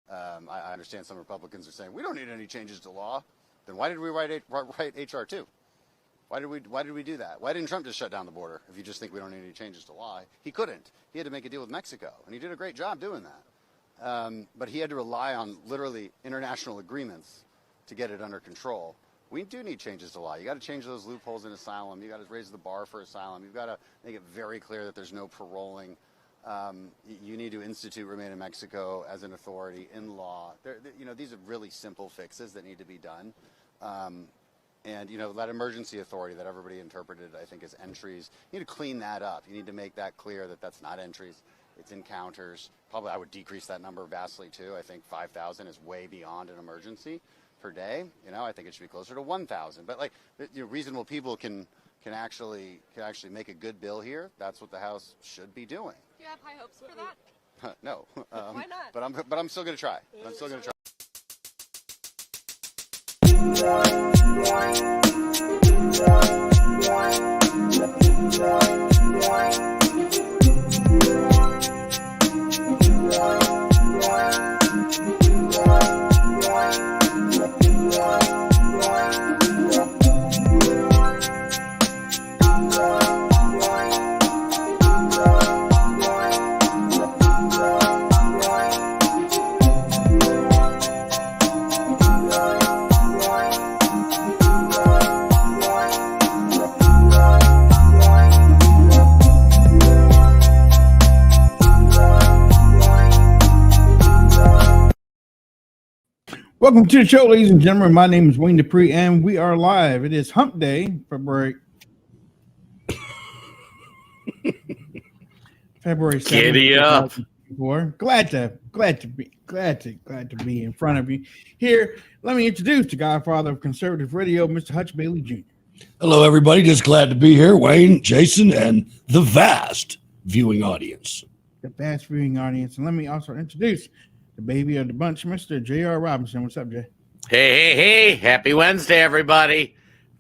I understand some Republicans are saying we don't need any changes to law. Then why did we write HR 2? Why did we do that? Why didn't Trump just shut down the border? If you just think we don't need any changes to law, he couldn't. He had to make a deal with Mexico, and he did a great job doing that. But he had to rely on literally international agreements to get it under control. We do need changes to law. You got to change those loopholes in asylum. You got to raise the bar for asylum. You've got to make it very clear that there's no paroling. You need to institute remain in Mexico as an authority in law. These are really simple fixes that need to be done. And that emergency authority that everybody interpreted, I think, as entries, you need to clean that up. You need to make that clear that that's not entries, it's encounters. Probably I would decrease that number vastly too. I think 5,000 is way beyond an emergency per day. I think it should be closer to 1,000. But reasonable people can actually make a good bill here. That's what the House should be doing. Do you have high hopes for that? No. Why not? But I'm still going to try. I'm still going to try. Welcome to the show, ladies and gentlemen. My name is Wayne Dupree, and we are live. It is Hump Day, February 7th. Giddy up! Glad to be in front of you here. Let me introduce the Godfather of Conservative Radio, Mr. Hutch Bailey Jr. Hello, everybody. Just glad to be here. Wayne, Jason, and the vast viewing audience. The vast viewing audience, and let me also introduce the baby of the bunch, Mr. J.R. Robinson. What's up, Jay? Hey. Happy Wednesday, everybody.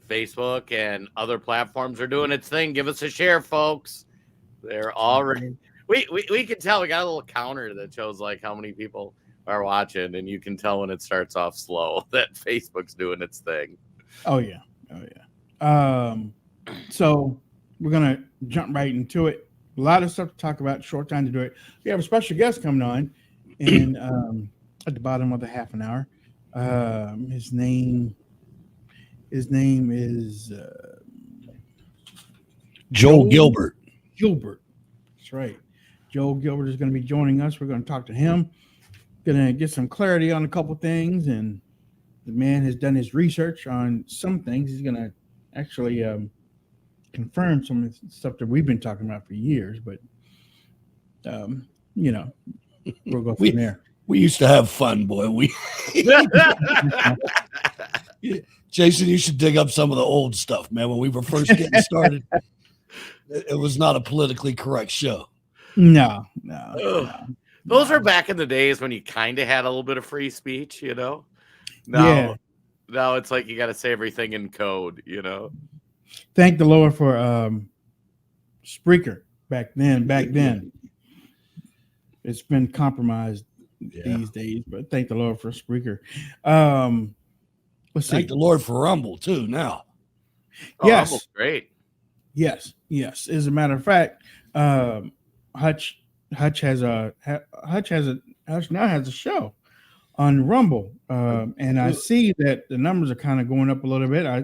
Facebook and other platforms are doing its thing. Give us a share, folks. They're already... We can tell. We got a little counter that shows like how many people are watching, and you can tell when it starts off slow that Facebook's doing its thing. Oh, yeah. So we're going to jump right into it. A lot of stuff to talk about. Short time to do it. We have a special guest coming on. And at the bottom of the half an hour, his name is Joel Gilbert. That's right. Joel Gilbert is going to be joining us. We're going to talk to him. Going to get some clarity on a couple things, and the man has done his research on some things. He's going to actually confirm some of the stuff that we've been talking about for years. But we'll go from there. We used to have fun, boy. Jason, you should dig up some of the old stuff, man. When we were first getting started, it was not a politically correct show. No. Those are back in the days when you kind of had a little bit of free speech, Now it's like you got to say everything in code, Thank the Lord for Spreaker back then. It's been compromised these days, but thank the Lord for Spreaker. Let's see. Thank the Lord for Rumble too. Now, yes, Rumble's great. Yes. As a matter of fact, Hutch now has a show on Rumble, and I see that the numbers are kind of going up a little bit. I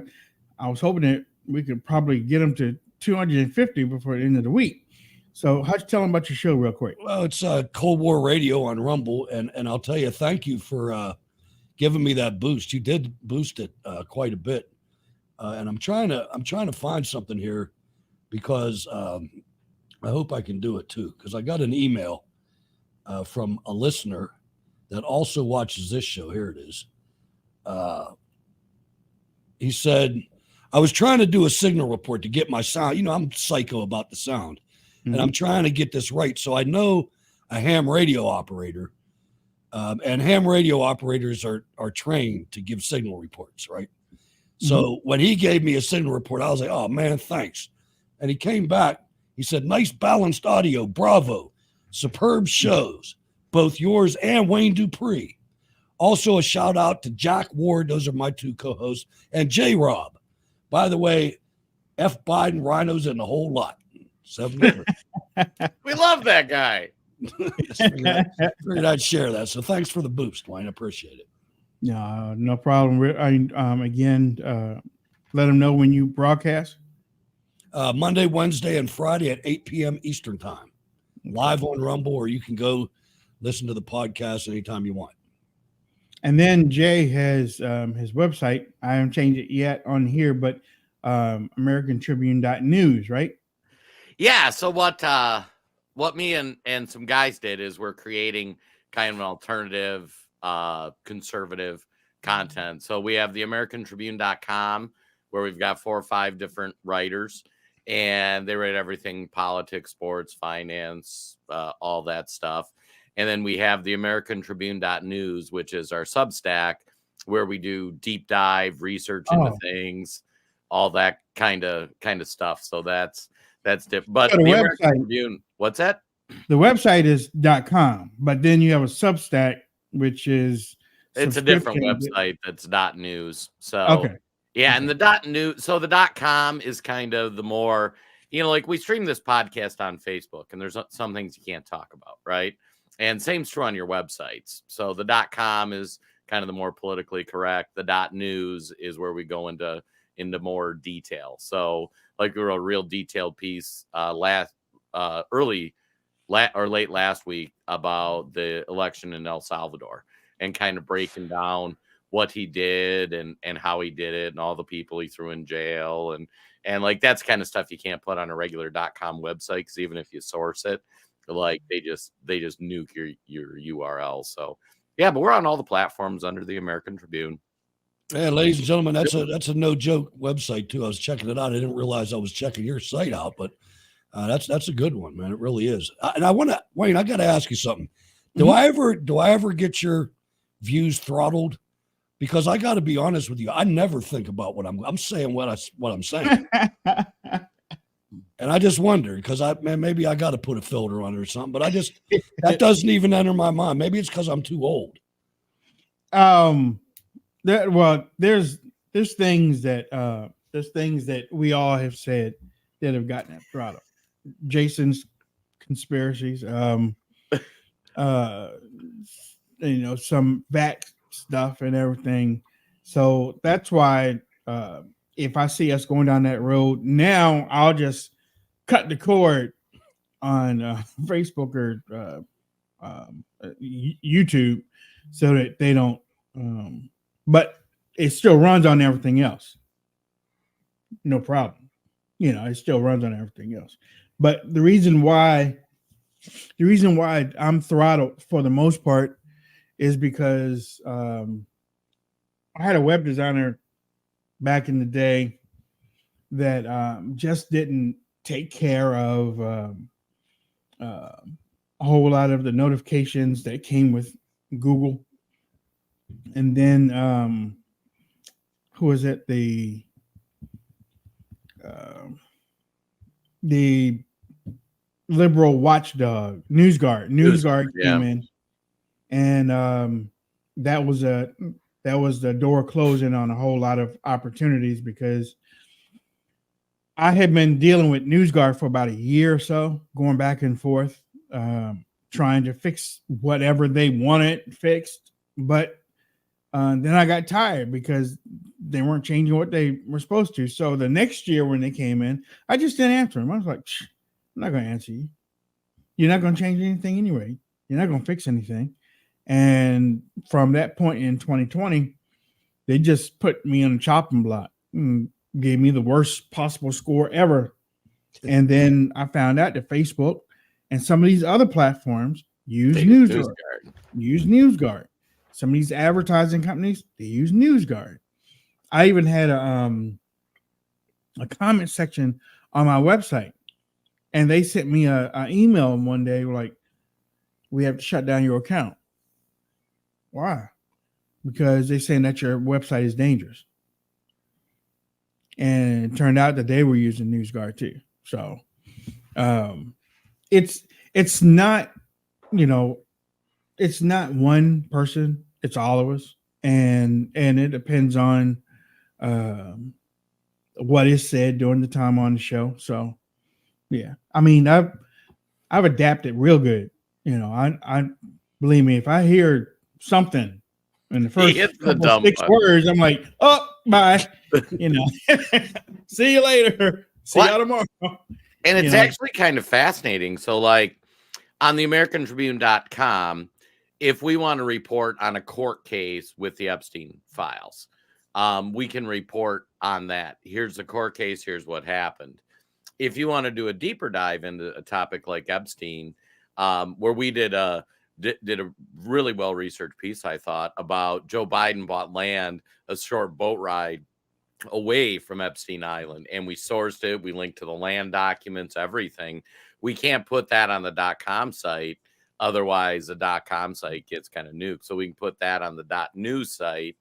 was hoping that we could probably get them to 250 before the end of the week. So, Hutch, tell them about your show real quick. Well, it's Cold War Radio on Rumble, and I'll tell you, thank you for giving me that boost. You did boost it quite a bit, and I'm trying to find something here because I hope I can do it too. Because I got an email from a listener that also watches this show. Here it is. He said, "I was trying to do a signal report to get my sound. I'm psycho about the sound." And I'm trying to get this right. So I know a ham radio operator, and ham radio operators are trained to give signal reports, right? So when he gave me a signal report, I was like, oh, man, thanks. And he came back. He said, nice balanced audio. Bravo. Superb shows. both yours and Wayne Dupree. Also, a shout out to Jack Ward. Those are my two co-hosts. And J Rob. By the way, F Biden, rhinos, and the whole lot. 7. We love that guy. Figured I'd share that. So thanks for the boost, Wayne. I appreciate it. No problem. Again, let them know when you broadcast. Monday, Wednesday, and Friday at 8 p.m. Eastern time. Live on Rumble, or you can go listen to the podcast anytime you want. And then Jay has his website. I haven't changed it yet on here, but AmericanTribune.news, right? Yeah. So what me and some guys did is we're creating kind of an alternative, conservative content. So we have the AmericanTribune.com, where we've got 4 or 5 different writers, and they write everything: politics, sports, finance, all that stuff. And then we have the AmericanTribune.news, which is our Substack, where we do deep dive research into things, all that kind of stuff. So that's different. But so the website, American Tribune, what's that? The website is .com, but then you have a Substack, which is it's a different website that's .news. So okay. Yeah, and the .news, so the .com is kind of the more, like we stream this podcast on Facebook, and there's some things you can't talk about, right? And same's true on your websites. So the .com is kind of the more politically correct. The .news is where we go into more detail. So like we wrote a real detailed piece late last week about the election in El Salvador, and kind of breaking down what he did and how he did it and all the people he threw in jail. And like, that's kind of stuff you can't put on a regular .com website, because even if you source it, like they just nuke your URL. So yeah, but we're on all the platforms under the American Tribune. Yeah, ladies and gentlemen, that's a no joke website too. I was checking it out. I didn't realize I was checking your site out, but that's a good one, man. It really is. And I want to, Wayne, I got to ask you something. Do I ever get your views throttled? Because I got to be honest with you, I never think about what I'm saying, what I'm saying. And I just wonder, because maybe I got to put a filter on it or something, but that doesn't even enter my mind. Maybe it's because I'm too old. There's things that we all have said that have gotten that throttle. Jason's conspiracies, some vax stuff and everything. So that's why if I see us going down that road now, I'll just cut the cord on Facebook or YouTube so that they don't. But it still runs on everything else. No problem. It still runs on everything else. But the reason why I'm throttled for the most part is because I had a web designer back in the day that just didn't take care of a whole lot of the notifications that came with Google. And then who was it? The liberal watchdog, NewsGuard came in, and that was the door closing on a whole lot of opportunities, because I had been dealing with NewsGuard for about a year or so, going back and forth, trying to fix whatever they wanted fixed. But then I got tired because they weren't changing what they were supposed to. So the next year when they came in, I just didn't answer them. I was like, I'm not going to answer you. You're not going to change anything anyway. You're not going to fix anything. And from that point in 2020, they just put me on a chopping block and gave me the worst possible score ever. And then I found out that Facebook and some of these other platforms use NewsGuard. Some of these advertising companies, they use NewsGuard. I even had a comment section on my website, and they sent me an email one day like, we have to shut down your account. Why? Because they're saying that your website is dangerous. And it turned out that they were using NewsGuard too. So it's not, it's not one person; it's all of us, and it depends on what is said during the time on the show. So, yeah, I mean, I've adapted real good. You know, I believe me, if I hear something in the first six words, I'm like, oh, bye. You know, see you later. See y'all tomorrow. And it's actually kind of fascinating. So, like on the AmericanTribune.com, if we want to report on a court case with the Epstein files, we can report on that. Here's the court case. Here's what happened. If you want to do a deeper dive into a topic like Epstein, where we did a really well researched piece, I thought, about Joe Biden bought land, a short boat ride away from Epstein Island, and we sourced it. We linked to the land documents, everything. We can't put that on the .com site, otherwise the .com site gets kind of nuked. So we can put that on the .news site,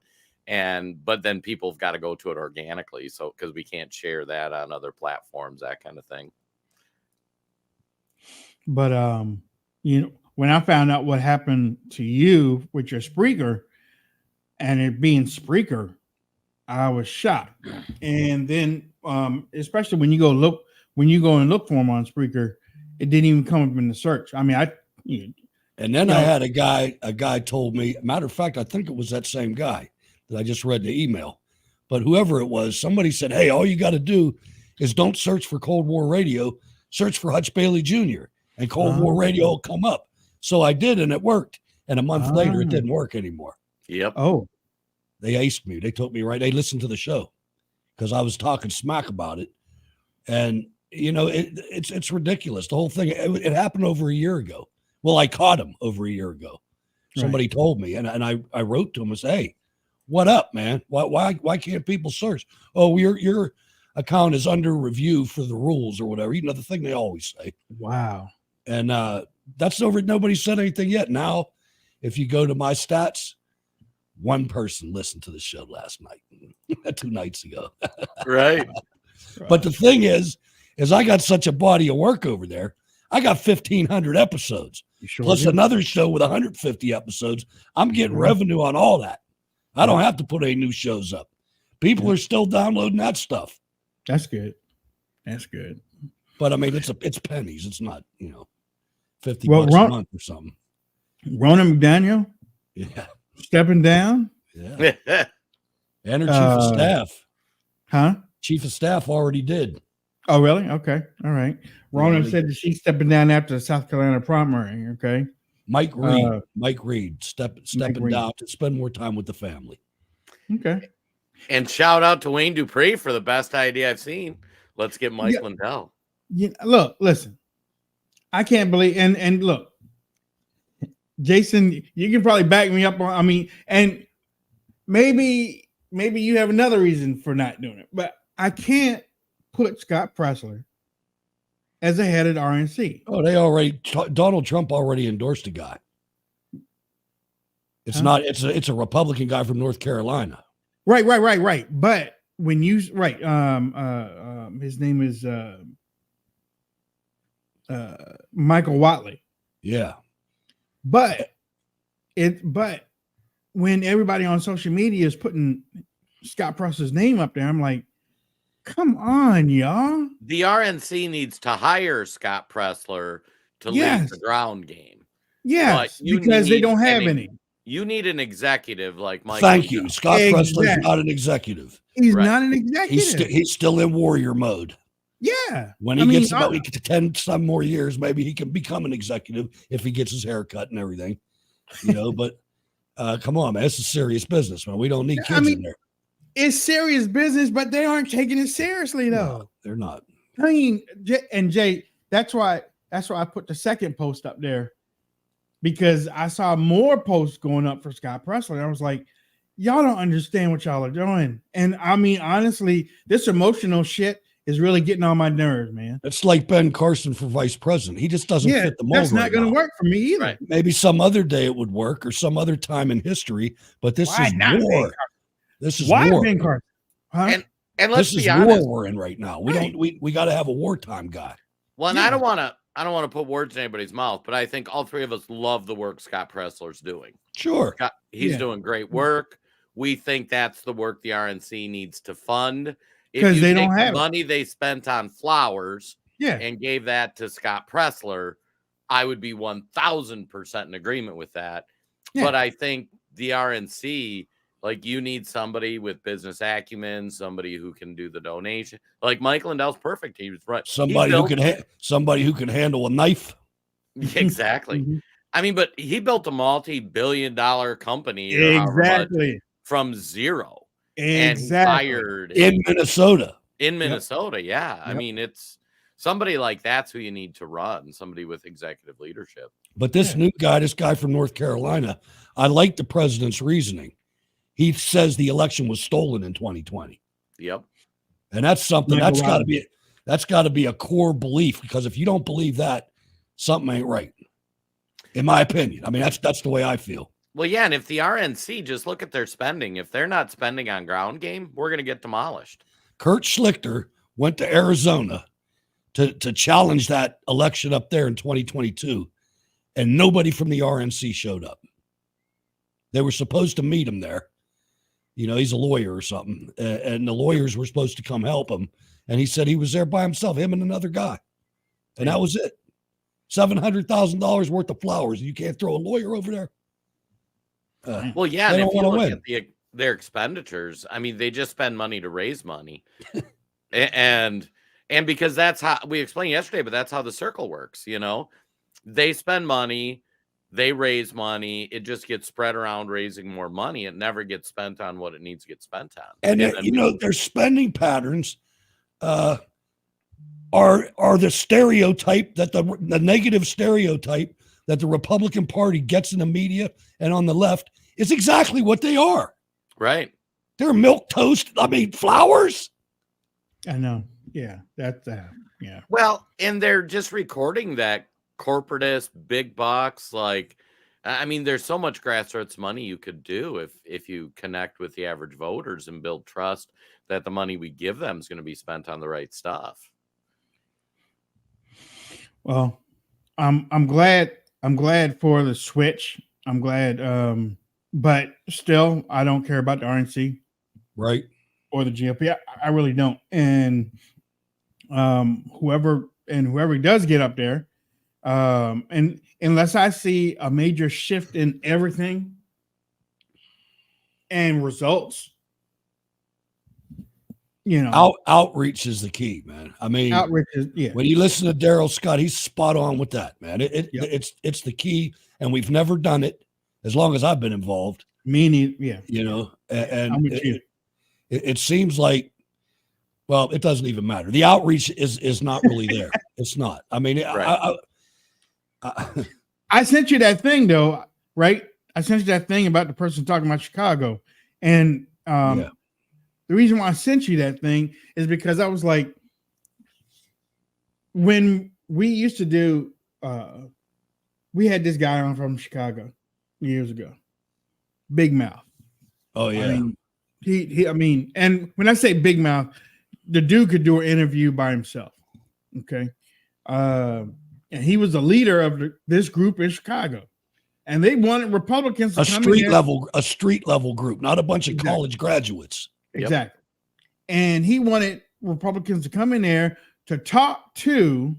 but then people have got to go to it organically. So because we can't share that on other platforms, that kind of thing. But you know, when I found out what happened to you with your Spreaker, and it being Spreaker, I was shocked. And then, especially when you go and look for them on Spreaker, it didn't even come up in the search. I mean, and then I had a guy told me, matter of fact, I think it was that same guy that I just read the email, but whoever it was, somebody said, hey, all you got to do is don't search for Cold War Radio, search for Hutch Bailey Jr. and Cold War Radio will come up. So I did, and it worked. And a month later, it didn't work anymore. Yep. Oh, they aced me. They took me right. They listened to the show because I was talking smack about it. And, you know, it's ridiculous. The whole thing, it happened over a year ago. Well, I caught him over a year ago. Somebody told me, and I wrote to him and said, hey, what up, man? Why can't people search? Oh, your account is under review for the rules or whatever. You know, the thing they always say. Wow. And that's over. Nobody said anything yet. Now, if you go to my stats, one person listened to the show last night, 2 nights ago. Right. But the thing is I got such a body of work over there. I got 1,500 episodes, plus another show with 150 episodes. I'm getting revenue on all that. I don't have to put any new shows up. People are still downloading that stuff. That's good. That's good. But I mean, it's pennies. It's not, you know, $50 a month or something. Ronan McDaniel, yeah, stepping down. Yeah, and her chief of staff, huh? Chief of staff already did. Oh, really? Okay, all right. Ronan said that she's stepping down after the South Carolina primary. Okay. Mike Reed stepping down to spend more time with the family. Okay. And shout out to Wayne Dupree for the best idea I've seen. Let's get Mike Lindell. Yeah, look, listen. I can't believe and look, Jason, you can probably back me up on. I mean, and maybe you have another reason for not doing it, but I can't put Scott Presler as the head of the RNC. Oh, Donald Trump already endorsed a guy. It's not. It's a Republican guy from North Carolina. Right. But when you his name is Michael Watley. Yeah. But when everybody on social media is putting Scott Presler's name up there, I'm like, come on, y'all. The RNC needs to hire Scott Presler to lead the ground game. Yes, because they don't have any. You need an executive like Mike. Thank you. Scott Presler's not an executive. He's not an executive. He's still in warrior mode. Yeah. When he gets about 10 some more years, maybe he can become an executive if he gets his hair cut and everything. You know, but come on, man. It's a serious business, man. We don't need kids in there. It's serious business, but they aren't taking it seriously, though. No, they're not. I mean, Jay, that's why I put the second post up there, because I saw more posts going up for Scott Presler. I was like, y'all don't understand what y'all are doing. And I mean, honestly, this emotional shit is really getting on my nerves, man. It's like Ben Carson for vice president. He just doesn't fit the mold. That's not going to work for me either. Right. Maybe some other day it would work, or some other time in history, but this is war. This is war. Ben Carson? Huh? And let's this be is honest, war we're in right now. We got to have a wartime guy. Well, and I don't want I don't want to put words in anybody's mouth, but I think all three of us love the work Scott Pressler's doing. Sure. He's doing great work. We think that's the work the RNC needs to fund. Because they don't have the money they spent on flowers and gave that to Scott Pressler, I would be 1,000% in agreement with that. Yeah. But I think the RNC, like, you need somebody with business acumen, somebody who can do the donation. Like Mike Lindell's perfect. He was right. Somebody who can handle a knife. Exactly. I mean, but he built a multi-billion-dollar company from zero. And he hired in Minnesota. Yeah. I mean, it's somebody like that's who you need to run, somebody with executive leadership. But this this guy from North Carolina, I like the president's reasoning. He says the election was stolen in 2020. Yep. And that's something that's got to be a core belief, because if you don't believe that, something ain't right. In my opinion. I mean, that's the way I feel. Well, yeah, and if the RNC, just look at their spending. If they're not spending on ground game, we're going to get demolished. Kurt Schlichter went to Arizona to challenge that election up there in 2022, and nobody from the RNC showed up. They were supposed to meet him there. You know, he's a lawyer or something, and the lawyers were supposed to come help him, and he said he was there by himself, him and another guy, and that was it. $700,000 worth of flowers. You can't throw a lawyer over there. Well, yeah, and if you look at their expenditures, I mean, they just spend money to raise money, and because that's how we explained yesterday, but that's how the circle works. You know, they spend money, they raise money, it just gets spread around, raising more money. It never gets spent on what it needs to get spent on. And you know, their spending patterns are the stereotype that the negative stereotype that the Republican Party gets in the media and on the left is exactly what they are. Right. They're milk toast. I mean, flowers. I know. Yeah. That's yeah. Well, and they're just recording that corporatist big bucks. Like, I mean, there's so much grassroots money you could do if you connect with the average voters and build trust that the money we give them is going to be spent on the right stuff. Well, I'm glad for the switch. I'm glad, but still, I don't care about the RNC, right, or the GOP. I really don't. And whoever does get up there, and unless I see a major shift in everything and results, you know, outreach is the key, man. I mean, outreach is, when you listen to Daryl Scott, he's spot on with that, man. It's the key, and we've never done it as long as I've been involved. Me neither. Yeah, you know, and it seems like, well, it doesn't even matter. The outreach is not really there. It's not. I mean, right. I sent you that thing though, right? I sent you that thing about the person talking about Chicago, and the reason why I sent you that thing is because I was like, when we used to do, we had this guy on from Chicago years ago, Big Mouth. Oh yeah. I mean, and when I say Big Mouth, the dude could do an interview by himself. Okay. And he was the leader of this group in Chicago, and they wanted Republicans to a street level group, not a bunch of college graduates. Exactly. And he wanted Republicans to come in there to talk to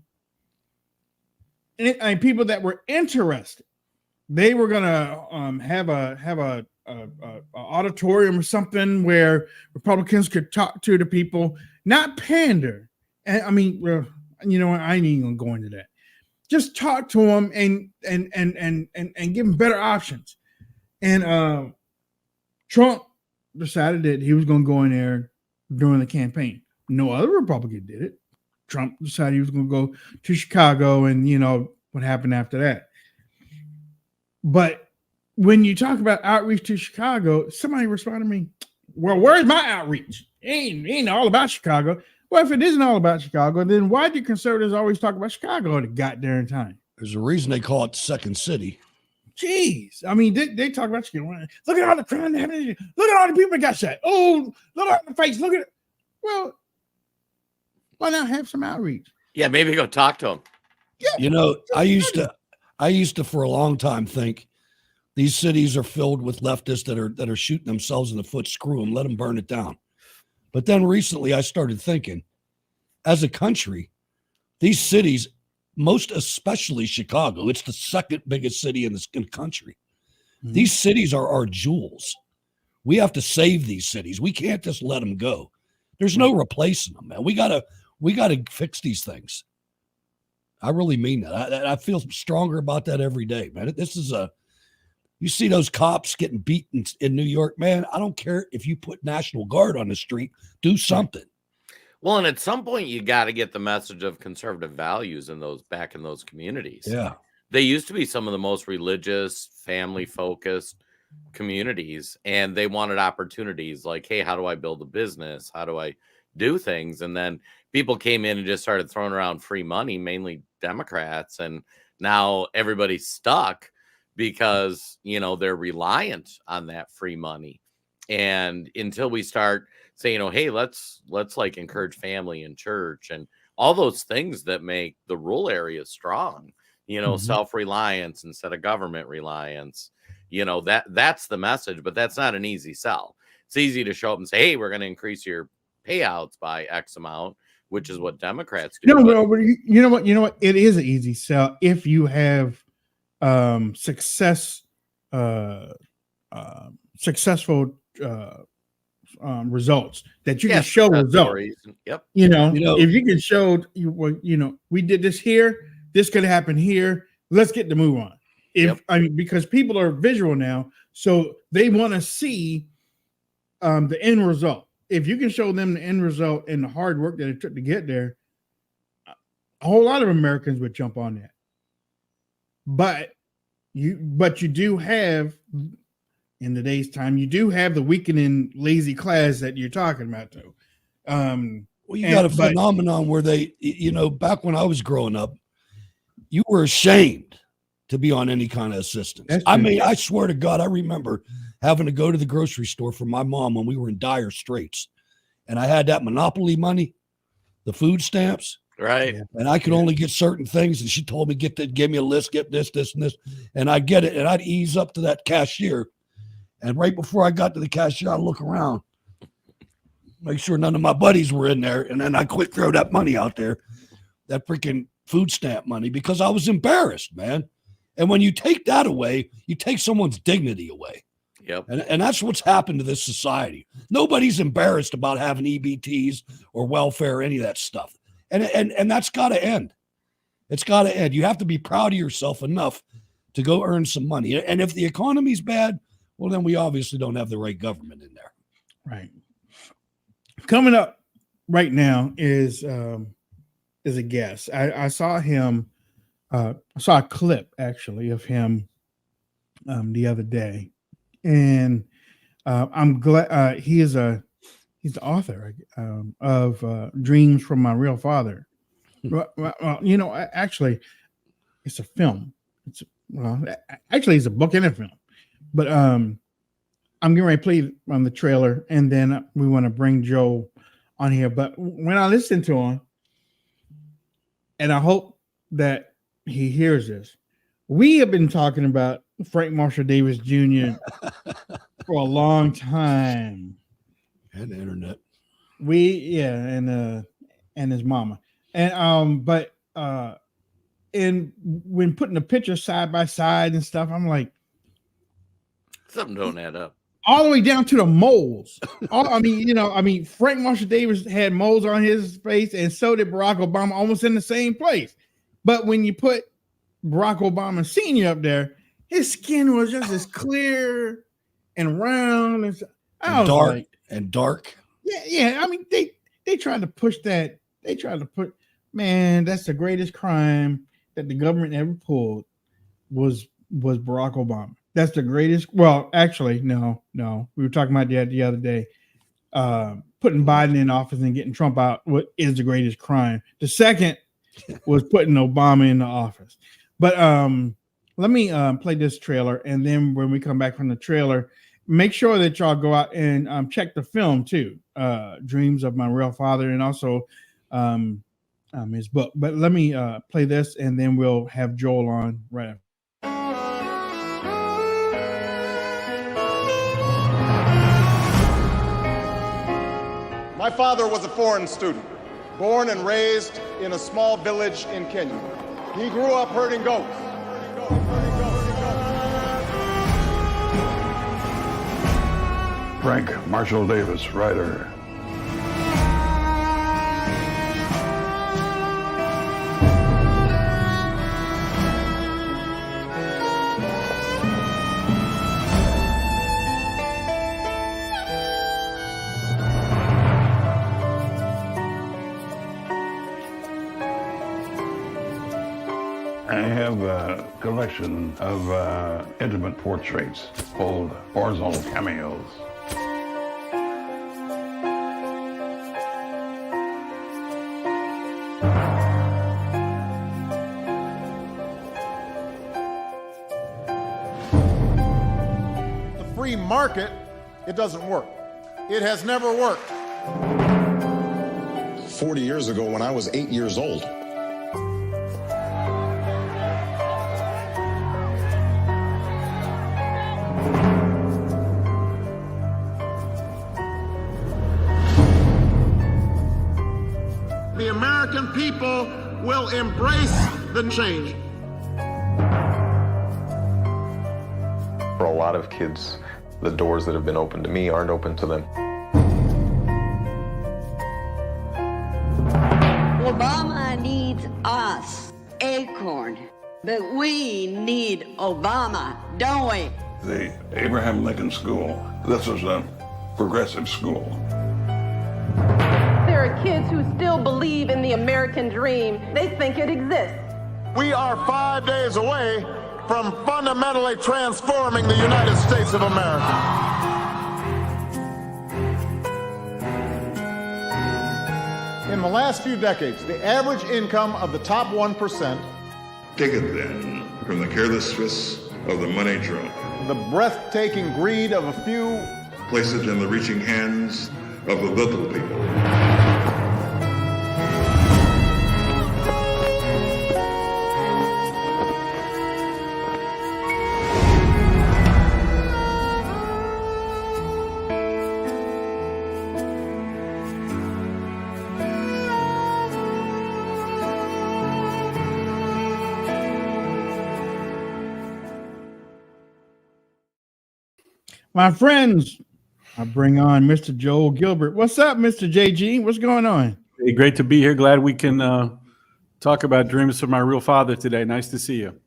people that were interested. They were going to have a auditorium or something where Republicans could talk to the people, not pander. And I mean, you know what? I ain't even going to go into that. Just talk to them and give them better options. And Trump decided that he was going to go in there during the campaign. No other Republican did it. Trump decided he was going to go to Chicago, and you know what happened after that. But when you talk about outreach to Chicago, somebody responded to me, well, where's my outreach? It ain't all about Chicago. Well, if it isn't all about Chicago, then why do conservatives always talk about Chicago at the goddamn time? There's a reason they call it Second City. Jeez. I mean, they talk about Chicago. Look at all the crime happening. Look at all the people that got shot. Oh, look at the face. Look at it. Well, why not have some outreach? Yeah, maybe go talk to them. Yeah. I used to for a long time think these cities are filled with leftists that are shooting themselves in the foot. Screw them, let them burn it down. But then recently I started thinking, as a country, these cities, most especially Chicago, it's the second biggest city in the country. Mm-hmm. These cities are our jewels. We have to save these cities. We can't just let them go. There's no replacing them, man. We gotta fix these things. I really mean that. I feel stronger about that every day, man. You see those cops getting beaten in New York, man. I don't care if you put National Guard on the street. Do something. Well, and at some point you got to get the message of conservative values back in those communities. Yeah. They used to be some of the most religious, family-focused communities, and they wanted opportunities like, hey, how do I build a business? How do I do things? And then people came in and just started throwing around free money, mainly Democrats, and now everybody's stuck because, they're reliant on that free money. And until we start saying, hey, let's like encourage family and church and all those things that make the rural areas strong, self-reliance instead of government reliance, that's the message, but that's not an easy sell. It's easy to show up and say, hey, we're going to increase your payouts by X amount, which is what Democrats do. But you know what? It is an easy sell if you have successful results that you can show results. Yep. If you can show, we did this here, this could happen here. Let's get the move on. Because people are visual now, so they want to see the end result. If you can show them the end result and the hard work that it took to get there, a whole lot of Americans would jump on that. But you do have, in today's time, you do have the weakening lazy class that you're talking about, though. You got a phenomenon where they, back when I was growing up, you were ashamed to be on any kind of assistance. I mean, I swear to God, I remember having to go to the grocery store for my mom when we were in dire straits. And I had that Monopoly money, the food stamps. Right. And I could only get certain things. And she told me, give me a list, get this, this, and this. And I'd get it. And I'd ease up to that cashier. And right before I got to the cashier, I'd look around, make sure none of my buddies were in there. And then I'd quick throw that money out there, that freaking food stamp money, because I was embarrassed, man. And when you take that away, you take someone's dignity away. Yep. And that's what's happened to this society. Nobody's embarrassed about having EBTs or welfare, any of that stuff. And that's got to end. It's got to end. You have to be proud of yourself enough to go earn some money. And if the economy's bad, well, then we obviously don't have the right government in there. Right. Coming up right now is a guest. I saw him. I saw a clip actually of him the other day, and I'm glad he's the author of Dreams from My Real Father. Well, actually, it's a film. It's a book and a film. But I'm getting ready to play on the trailer, and then we want to bring Joe on here. But when I listen to him, and I hope that he hears this, we have been talking about Frank Marshall Davis Jr. for a long time. And the internet. And his mama. And and when putting the pictures side by side and stuff, I'm like, something don't add up. All the way down to the moles. Frank Marshall Davis had moles on his face, and so did Barack Obama, almost in the same place. But when you put Barack Obama Sr. up there, his skin was just as clear and round and dark. Yeah. I mean, they tried to push that. They tried to put, man, that's the greatest crime that the government ever pulled was Barack Obama. That's the greatest. Well, actually, no. We were talking about that the other day. Putting Biden in office and getting Trump out is the greatest crime. The second was putting Obama in the office. But let me play this trailer, and then when we come back from the trailer, make sure that y'all go out and check the film too, Dreams of My Real Father, and also his book. But let me play this, and then we'll have Joel on right after. My father was a foreign student, born and raised in a small village in Kenya. He grew up herding goats. Frank Marshall Davis, writer. I have a collection of intimate portraits called horizontal cameos. The free market, it doesn't work. It has never worked. 40 years ago, when I was 8 years old, The American people will embrace the change. For a lot of kids, the doors that have been open to me aren't open to them. Obama needs us, Acorn, but we need Obama, don't we? The Abraham Lincoln School. This is a progressive school. There are kids who still believe in the American dream. They think it exists. We are 5 days away from fundamentally transforming the United States of America. In the last few decades, the average income of the top 1%, Take it then from the careless fists of the money drunk. the breathtaking greed of a few, Place it in the reaching hands of the little people. My friends, I bring on Mr. Joel Gilbert. What's up, Mr. JG? What's going on? Hey, great to be here. Glad we can talk about Dreams from My Real Father today. Nice to see you.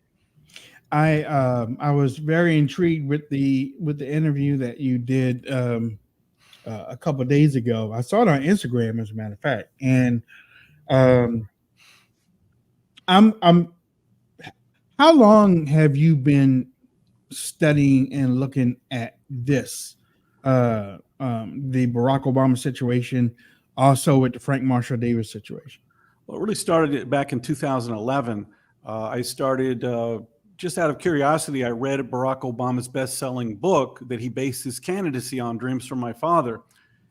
I was very intrigued with the interview that you did a couple of days ago. I saw it on Instagram, as a matter of fact. And I'm. How long have you been studying and looking at this, the Barack Obama situation, also with the Frank Marshall Davis situation? Well, it really started back in 2011. I started just out of curiosity. I read Barack Obama's best-selling book that he based his candidacy on, Dreams from My Father.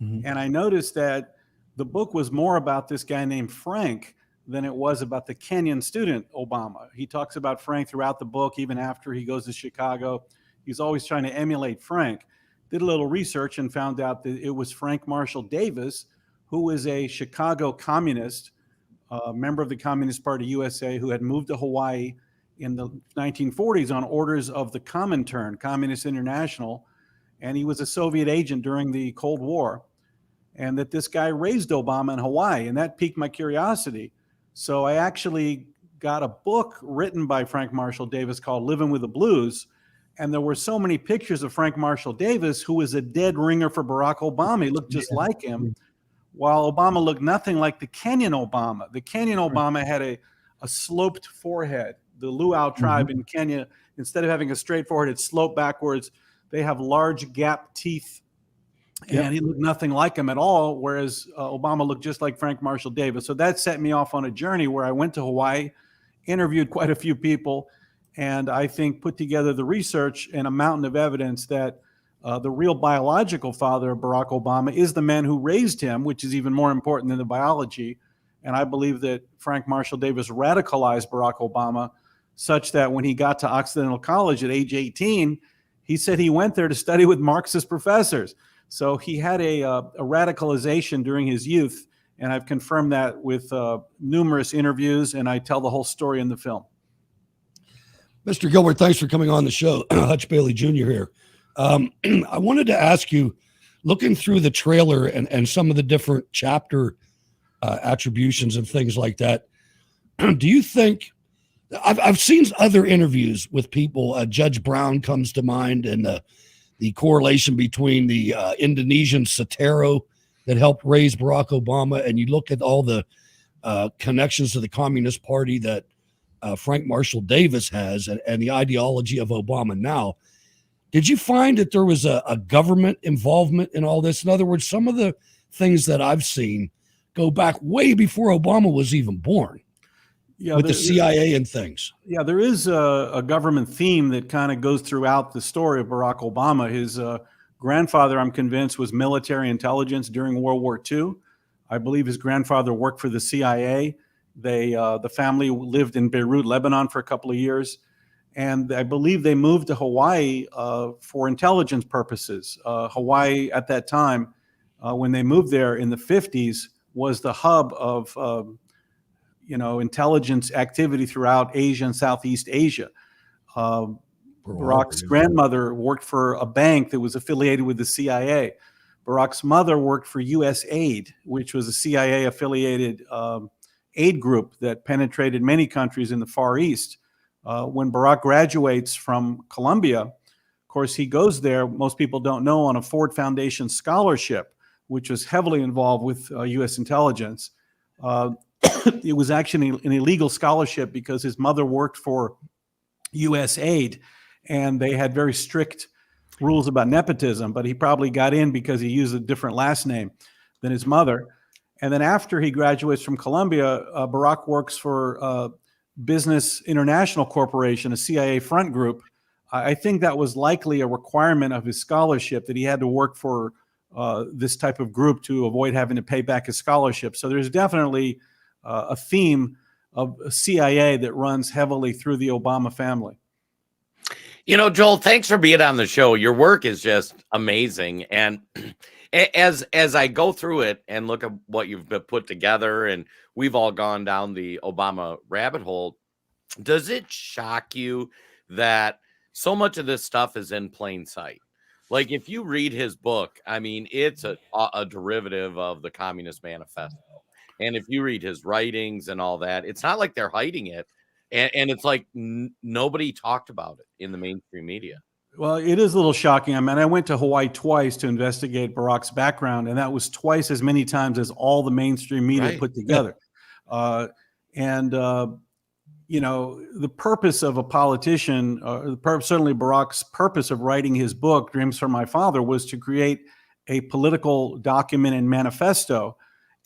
Mm-hmm. And I noticed that the book was more about this guy named Frank than it was about the Kenyan student Obama. He talks about Frank throughout the book, even after he goes to Chicago. He's always trying to emulate Frank. Did a little research and found out that it was Frank Marshall Davis, who was a Chicago communist, member of the Communist Party USA, who had moved to Hawaii in the 1940s on orders of the Comintern, Communist International, and he was a Soviet agent during the Cold War, and that this guy raised Obama in Hawaii, and that piqued my curiosity. So I actually got a book written by Frank Marshall Davis called Living with the Blues, and there were so many pictures of Frank Marshall Davis, who was a dead ringer for Barack Obama. He looked just like him, while Obama looked nothing like the Kenyan Obama. The Kenyan Obama had a sloped forehead. The Luau tribe in Kenya, instead of having a straight forehead, it sloped backwards. They have large gap teeth, and he looked nothing like him at all, whereas Obama looked just like Frank Marshall Davis. So that set me off on a journey where I went to Hawaii, interviewed quite a few people, and I think put together the research and a mountain of evidence that the real biological father of Barack Obama is the man who raised him, which is even more important than the biology. And I believe that Frank Marshall Davis radicalized Barack Obama such that when he got to Occidental College at age 18, he said he went there to study with Marxist professors. So he had a radicalization during his youth, and I've confirmed that with numerous interviews, and I tell the whole story in the film. Mr. Gilbert, thanks for coming on the show. Hutch Bailey Jr. here. I wanted to ask you, looking through the trailer and some of the different chapter attributions and things like that, do you think, I've seen other interviews with people, Judge Brown comes to mind, and the correlation between the Indonesian Satero that helped raise Barack Obama, and you look at all the connections to the Communist Party that Frank Marshall Davis has, and the ideology of Obama now. Did you find that there was a government involvement in all this? In other words, some of the things that I've seen go back way before Obama was even born, with the CIA and things. Yeah, there is a government theme that kind of goes throughout the story of Barack Obama. His grandfather, I'm convinced, was military intelligence during World War II. I believe his grandfather worked for the CIA. The family lived in Beirut, Lebanon for a couple of years. And I believe they moved to Hawaii for intelligence purposes. Hawaii at that time, when they moved there in the 50s, was the hub of intelligence activity throughout Asia and Southeast Asia. Barack's grandmother worked for a bank that was affiliated with the CIA. Barack's mother worked for USAID, which was a CIA-affiliated aid group that penetrated many countries in the Far East. When Barack graduates from Columbia, of course, he goes there, most people don't know, on a Ford Foundation scholarship, which was heavily involved with U.S. intelligence. It was actually an illegal scholarship because his mother worked for USAID, and they had very strict rules about nepotism, but he probably got in because he used a different last name than his mother. And then after he graduates from Columbia, Barack works for Business International Corporation, a CIA front group. I think that was likely a requirement of his scholarship, that he had to work for this type of group to avoid having to pay back his scholarship. So there's definitely a theme of CIA that runs heavily through the Obama family. You know, Joel, thanks for being on the show. Your work is just amazing. And as I go through it and look at what you've put together, and we've all gone down the Obama rabbit hole, does it shock you that so much of this stuff is in plain sight? Like, if you read his book, I mean, it's a derivative of the Communist Manifesto. And if you read his writings and all that, it's not like they're hiding it. And it's like nobody talked about it in the mainstream media. Well, it is a little shocking. I mean, I went to Hawaii twice to investigate Barack's background, and that was twice as many times as all the mainstream media put together. The purpose of a politician, certainly Barack's purpose of writing his book, Dreams from My Father, was to create a political document and manifesto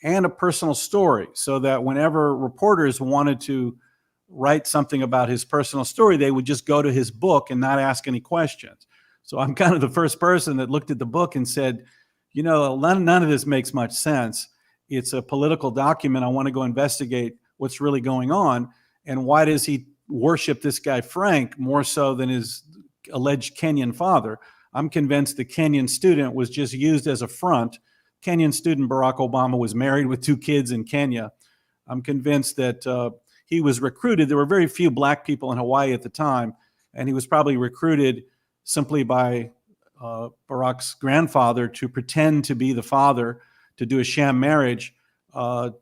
and a personal story, so that whenever reporters wanted to write something about his personal story, they would just go to his book and not ask any questions. So I'm kind of the first person that looked at the book and said, none of this makes much sense. It's a political document. I want to go investigate what's really going on. And why does he worship this guy, Frank, more so than his alleged Kenyan father? I'm convinced the Kenyan student was just used as a front. Kenyan student Barack Obama was married with 2 kids in Kenya. I'm convinced that he was recruited. There were very few black people in Hawaii at the time, and he was probably recruited simply by Barack's grandfather to pretend to be the father, to do a sham marriage. The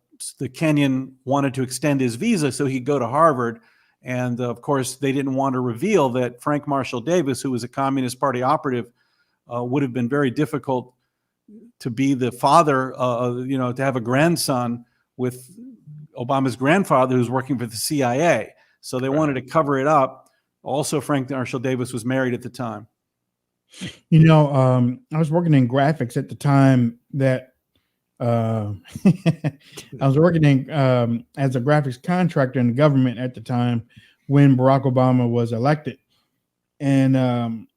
Kenyan wanted to extend his visa so he'd go to Harvard. And of course, they didn't want to reveal that Frank Marshall Davis, who was a Communist Party operative, would have been very difficult to be the father, to have a grandson with Obama's grandfather who's working for the CIA. So they wanted to cover it up. Also, Frank Marshall Davis was married at the time. I was working in graphics at the time that I was working in as a graphics contractor in the government at the time when Barack Obama was elected. And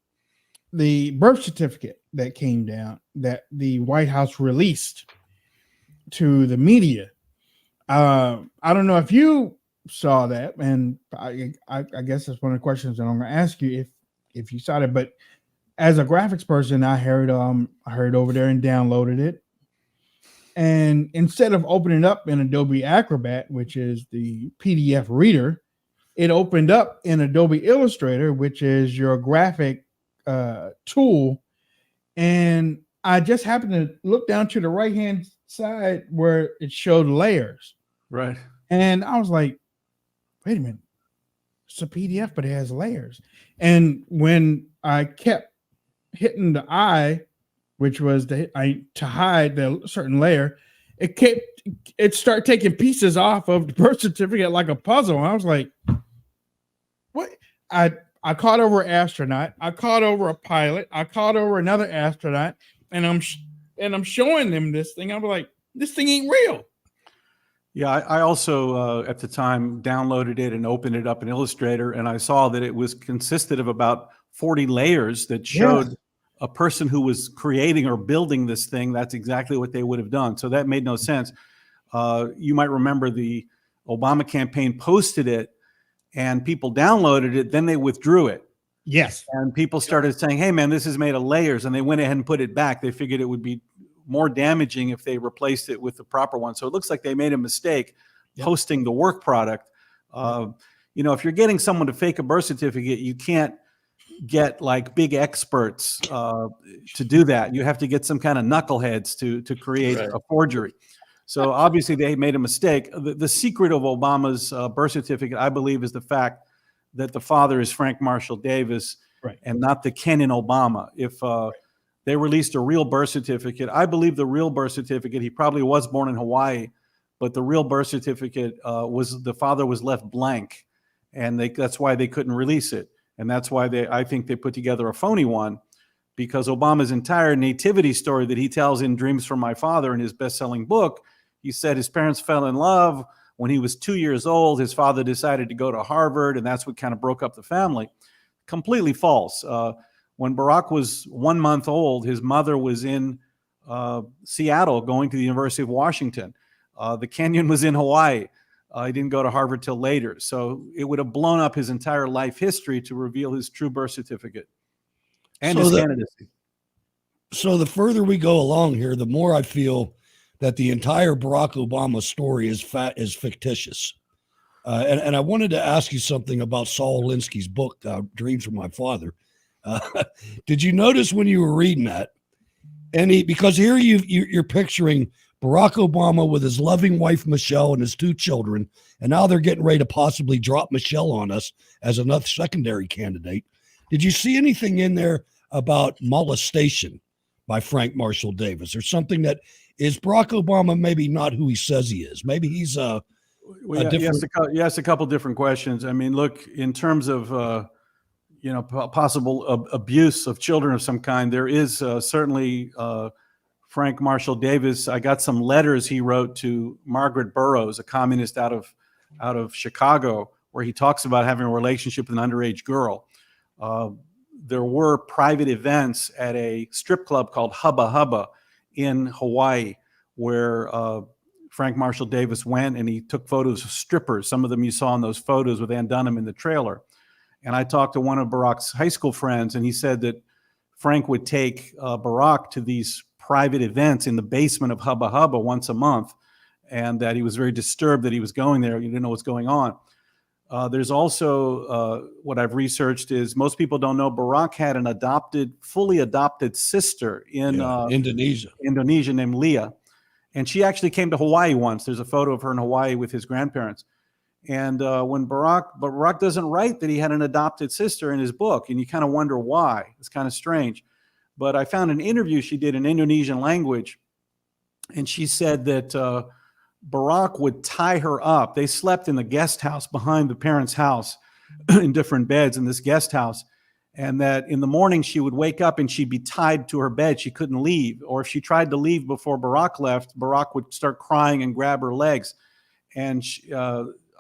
the birth certificate that came down that the White House released to the media, I don't know if you saw that, and I guess that's one of the questions that I'm going to ask you if you saw that. But as a graphics person, I heard over there and downloaded it, and instead of opening up in Adobe Acrobat, which is the PDF reader, it opened up in Adobe Illustrator, which is your graphic tool. And I just happened to look down to the right hand side where it showed layers. Right. And I was like, wait a minute, it's a PDF, but it has layers. And when I kept hitting the I, which was to hide the certain layer, it started taking pieces off of the birth certificate like a puzzle. And I was like, what? I caught over an astronaut. I caught over a pilot. I caught over another astronaut, and I'm showing them this thing. I'm like, this thing ain't real. Yeah, I also at the time downloaded it and opened it up in Illustrator, and I saw that it was consisted of about 40 layers that showed a person who was creating or building this thing. That's exactly what they would have done. So that made no sense. You might remember the Obama campaign posted it, and people downloaded it, then they withdrew it. Yes. And people started saying, hey, man, this is made of layers. And they went ahead and put it back. They figured it would be more damaging if they replaced it with the proper one. So it looks like they made a mistake posting the work product. If you're getting someone to fake a birth certificate, you can't get like big experts to do that. You have to get some kind of knuckleheads to create a forgery. So obviously they made a mistake. The secret of Obama's birth certificate, I believe, is the fact that the father is Frank Marshall Davis and not the Kenan Obama. If they released a real birth certificate, I believe the real birth certificate, he probably was born in Hawaii, but the real birth certificate the father was left blank, and that's why they couldn't release it. And that's why I think they put together a phony one, because Obama's entire nativity story that he tells in Dreams from My Father in his best-selling book, he said his parents fell in love when he was 2 years old. His father decided to go to Harvard, and that's what kind of broke up the family. Completely false. When Barack was 1 month old, his mother was in Seattle going to the University of Washington. The Kenyan was in Hawaii. He didn't go to Harvard till later. So it would have blown up his entire life history to reveal his true birth certificate and his candidacy. So the further we go along here, the more I feel that the entire Barack Obama story is fictitious. And I wanted to ask you something about Saul Alinsky's book, Dreams from My Father. Did you notice when you were reading that? Because here you're picturing Barack Obama with his loving wife, Michelle, and his 2 children, and now they're getting ready to possibly drop Michelle on us as another secondary candidate. Did you see anything in there about molestation by Frank Marshall Davis, or something that is Barack Obama maybe not who he says he is? Maybe he's you asked a couple different questions. I mean, look, in terms of possible abuse of children of some kind, there is certainly Frank Marshall Davis. I got some letters he wrote to Margaret Burroughs, a communist out of Chicago, where he talks about having a relationship with an underage girl. There were private events at a strip club called Hubba Hubba in Hawaii, where Frank Marshall Davis went, and he took photos of strippers. Some of them you saw in those photos with Ann Dunham in the trailer. And I talked to one of Barack's high school friends, and he said that Frank would take Barack to these private events in the basement of Hubba Hubba once a month, and that he was very disturbed that he was going there. He didn't know what's going on. There's also what I've researched is most people don't know Barack had an fully adopted sister in Indonesia named Leah. And she actually came to Hawaii once. There's a photo of her in Hawaii with his grandparents. And when Barack doesn't write that he had an adopted sister in his book, and you kind of wonder why. It's kind of strange. But I found an interview she did in Indonesian language, and she said that Barack would tie her up. They slept in the guest house behind the parents' house in different beds in this guest house, and that in the morning she would wake up and she'd be tied to her bed. She couldn't leave. Or if she tried to leave before Barack left, Barack would start crying and grab her legs. And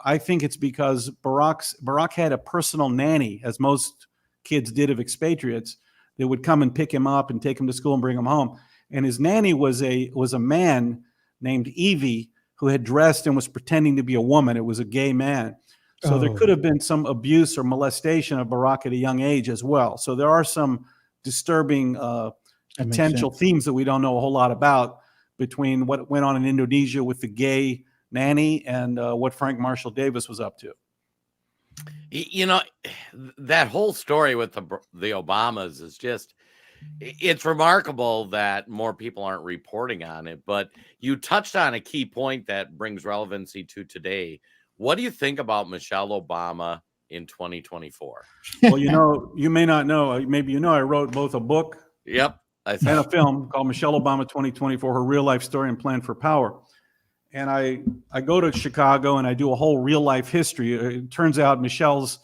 I think it's because Barack had a personal nanny, as most kids did of expatriates, that would come and pick him up and take him to school and bring him home. And his nanny was a man named Evie, who had dressed and was pretending to be a woman. It was a gay man. So there could have been some abuse or molestation of Barack at a young age as well. So there are some disturbing potential themes that we don't know a whole lot about between what went on in Indonesia with the gay nanny and what Frank Marshall Davis was up to. You know, that whole story with the Obamas is just, it's remarkable that more people aren't reporting on it. But you touched on a key point that brings relevancy to today. What do you think about Michelle Obama in 2024? Well, you know, you may not know, maybe you know, I wrote both a book and a film called Michelle Obama 2024, Her Real Life Story and Plan for Power. And I go to Chicago and I do a whole real life history. It turns out Michelle's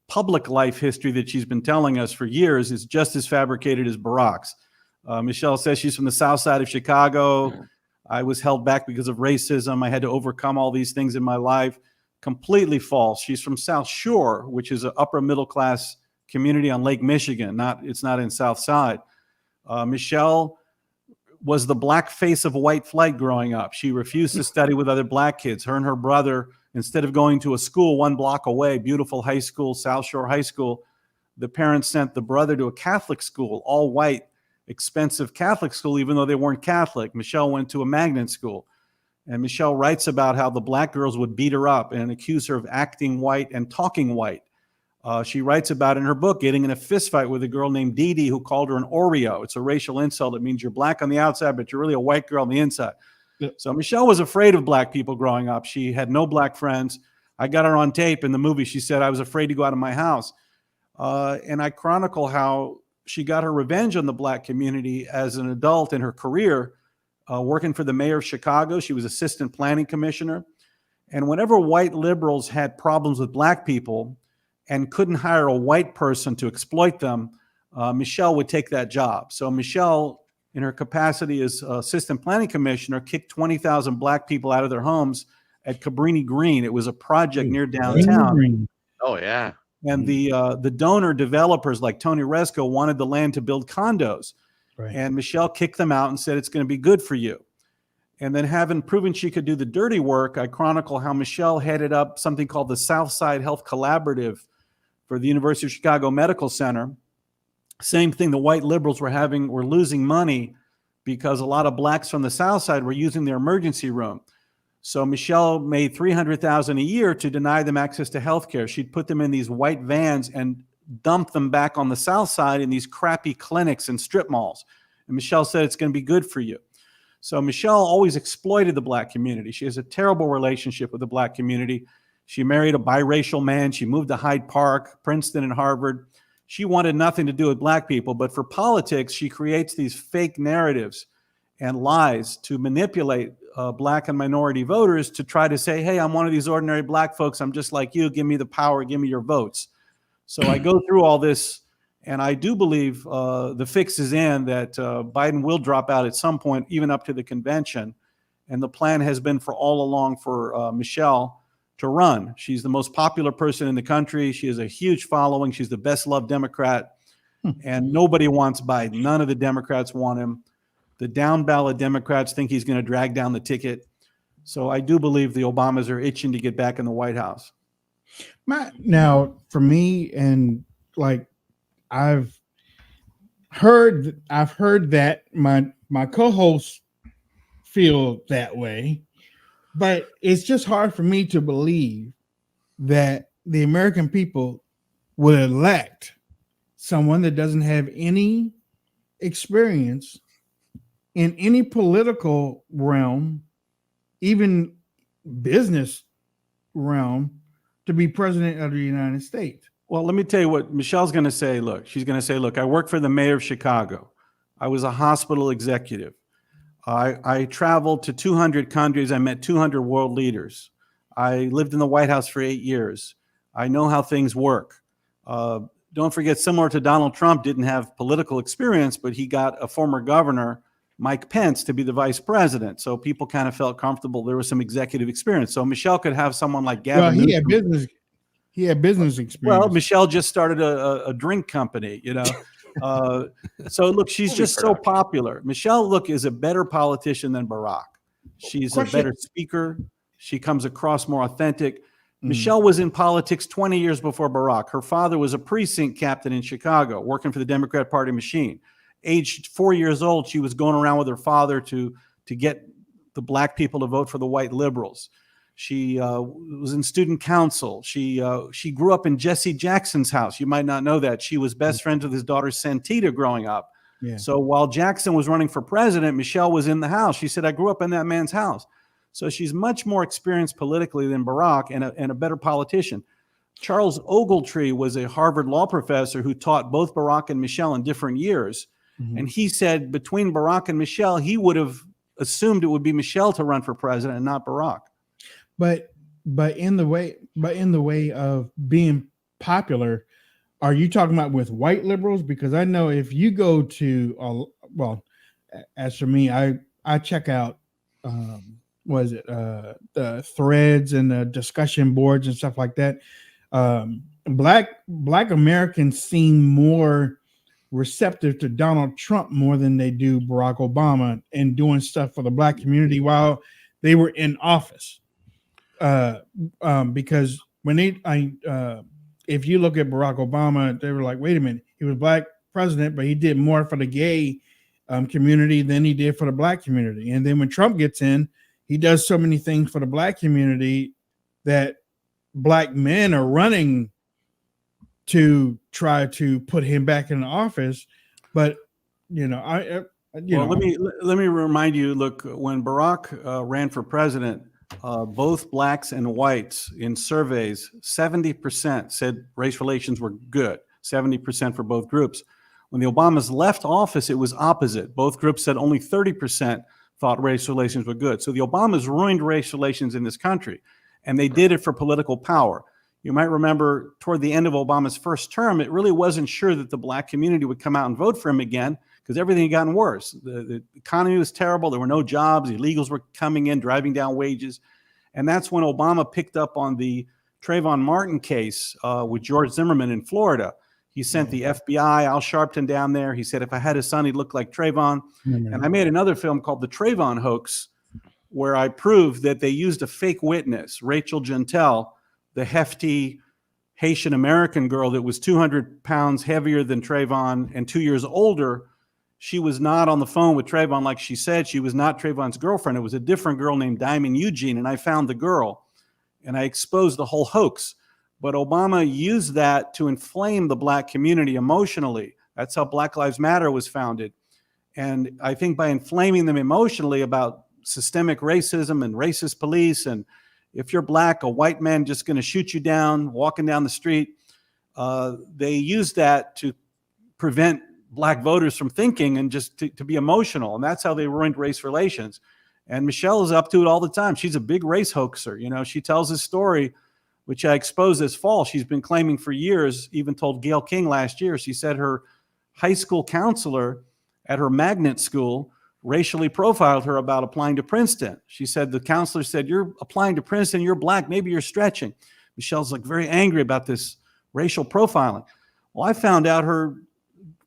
public life history that she's been telling us for years is just as fabricated as Barack's. Michelle says she's from the south side of Chicago. I was held back because of racism. I had to overcome all these things in my life. Completely false. She's from South Shore, which is an upper middle class community on Lake Michigan. It's not in South Side. Michelle was the black face of white flight growing up. She refused to study with other black kids. Her and her brother, instead of going to a school 1 block away, beautiful high school, South Shore High School, the parents sent the brother to a Catholic school, all white, expensive Catholic school, even though they weren't Catholic. Michelle went to a magnet school. And Michelle writes about how the black girls would beat her up and accuse her of acting white and talking white. She writes about in her book getting in a fist fight with a girl named Dee Dee who called her an Oreo. It's a racial insult. It means you're black on the outside, but you're really a white girl on the inside. Yeah. So Michelle was afraid of black people growing up. She had no black friends. I got her on tape in the movie. She said, I was afraid to go out of my house. And I chronicle how she got her revenge on the black community as an adult in her career, working for the mayor of Chicago. She was assistant planning commissioner. And whenever white liberals had problems with black people and couldn't hire a white person to exploit them, Michelle would take that job. So Michelle, in her capacity as assistant planning commissioner, kicked 20,000 black people out of their homes at Cabrini Green. It was a project near downtown. Oh, yeah. And the donor developers like Tony Resco wanted the land to build condos. Right. And Michelle kicked them out and said, it's going to be good for you. And then, having proven she could do the dirty work, I chronicle how Michelle headed up something called the Southside Health Collaborative for the University of Chicago Medical Center. Same thing, the white liberals were losing money because a lot of blacks from the South Side were using their emergency room. So Michelle made $300,000 a year to deny them access to health care. She'd put them in these white vans and dump them back on the South Side in these crappy clinics and strip malls. And Michelle said, it's going to be good for you. So Michelle always exploited the black community. She has a terrible relationship with the black community. She married a biracial man. She moved to Hyde Park, Princeton, and Harvard. She wanted nothing to do with black people. But for politics, she creates these fake narratives and lies to manipulate black and minority voters to try to say, hey, I'm one of these ordinary black folks. I'm just like you. Give me the power. Give me your votes. So I go through all this, and I do believe the fix is in that Biden will drop out at some point, even up to the convention. And the plan has been for all along for Michelle to run. She's the most popular person in the country. She has a huge following. She's the best loved Democrat. And nobody wants Biden. None of the Democrats want him. The down ballot Democrats think he's going to drag down the ticket. So I do believe the Obamas are itching to get back in the White House. Now, for me, and like I've heard that my co-hosts feel that way, but it's just hard for me to believe that the American people would elect someone that doesn't have any experience in any political realm, even business realm, to be president of the United States. Well, let me tell you what Michelle's going to say. Look, she's going to say, look, I work for the mayor of Chicago. I was a hospital executive. I traveled to 200 countries. I met 200 world leaders. I lived in the White House for 8 years. I know how things work. Don't forget, similar to Donald Trump, didn't have political experience, but he got a former governor, Mike Pence, to be the vice president. So people kind of felt comfortable. There was some executive experience. So Michelle could have someone like Gavin. Well, he had business experience. Well, Michelle just started a drink company, you know. So look, she's just so popular. Michelle, look, is a better politician than Barack. She's a better speaker. She comes across more authentic. Michelle was in politics 20 years before Barack. Her father was a precinct captain in Chicago, working for the Democrat Party machine. Aged 4 years old, she was going around with her father to get the black people to vote for the white liberals. She was in student council. She grew up in Jesse Jackson's house. You might not know that. She was best friends with his daughter Santita growing up. Yeah. So while Jackson was running for president, Michelle was in the house. She said, I grew up in that man's house. So she's much more experienced politically than Barack and a better politician. Charles Ogletree was a Harvard law professor who taught both Barack and Michelle in different years. And he said between Barack and Michelle, he would have assumed it would be Michelle to run for president and not Barack. But in the way of being popular, are you talking about with white liberals? Because I know if you go to as for me, I check out the threads and the discussion boards and stuff like that. Black Americans seem more receptive to Donald Trump more than they do Barack Obama and doing stuff for the black community while they were in office. Because when if you look at Barack Obama, they were like, wait a minute, he was black president, but he did more for the gay community than he did for the black community. And then when Trump gets in, he does so many things for the black community that black men are running to try to put him back in the office. But let me remind you. Look, when Barack ran for president, both blacks and whites in surveys, 70% said race relations were good. 70% for both groups. When the Obamas left office, it was opposite. Both groups said only 30% thought race relations were good. So the Obamas ruined race relations in this country, and they did it for political power. You might remember toward the end of Obama's first term, it really wasn't sure that the black community would come out and vote for him again because everything had gotten worse. The economy was terrible. There were no jobs. Illegals were coming in, driving down wages. And that's when Obama picked up on the Trayvon Martin case with George Zimmerman in Florida. He sent the FBI, Al Sharpton down there. He said, if I had a son, he'd look like Trayvon. And I made another film called The Trayvon Hoax, where I proved that they used a fake witness, Rachel Gentel, the hefty Haitian American girl that was 200 pounds heavier than Trayvon and 2 years older. She was not on the phone with Trayvon like she said. She was not Trayvon's girlfriend. It was a different girl named Diamond Eugene, and I found the girl, and I exposed the whole hoax. But Obama used that to inflame the black community emotionally. That's how Black Lives Matter was founded. And I think by inflaming them emotionally about systemic racism and racist police, and if you're black, a white man just going to shoot you down walking down the street, they use that to prevent black voters from thinking and just to be emotional. And that's how they ruined race relations. And Michelle is up to it all the time. She's a big race hoaxer. She tells this story, which I exposed as false. She's been claiming for years, even told Gayle King last year. She said her high school counselor at her magnet school racially profiled her about applying to Princeton. She said, the counselor said, you're applying to Princeton, you're black, maybe you're stretching. Michelle's like very angry about this racial profiling. Well, I found out her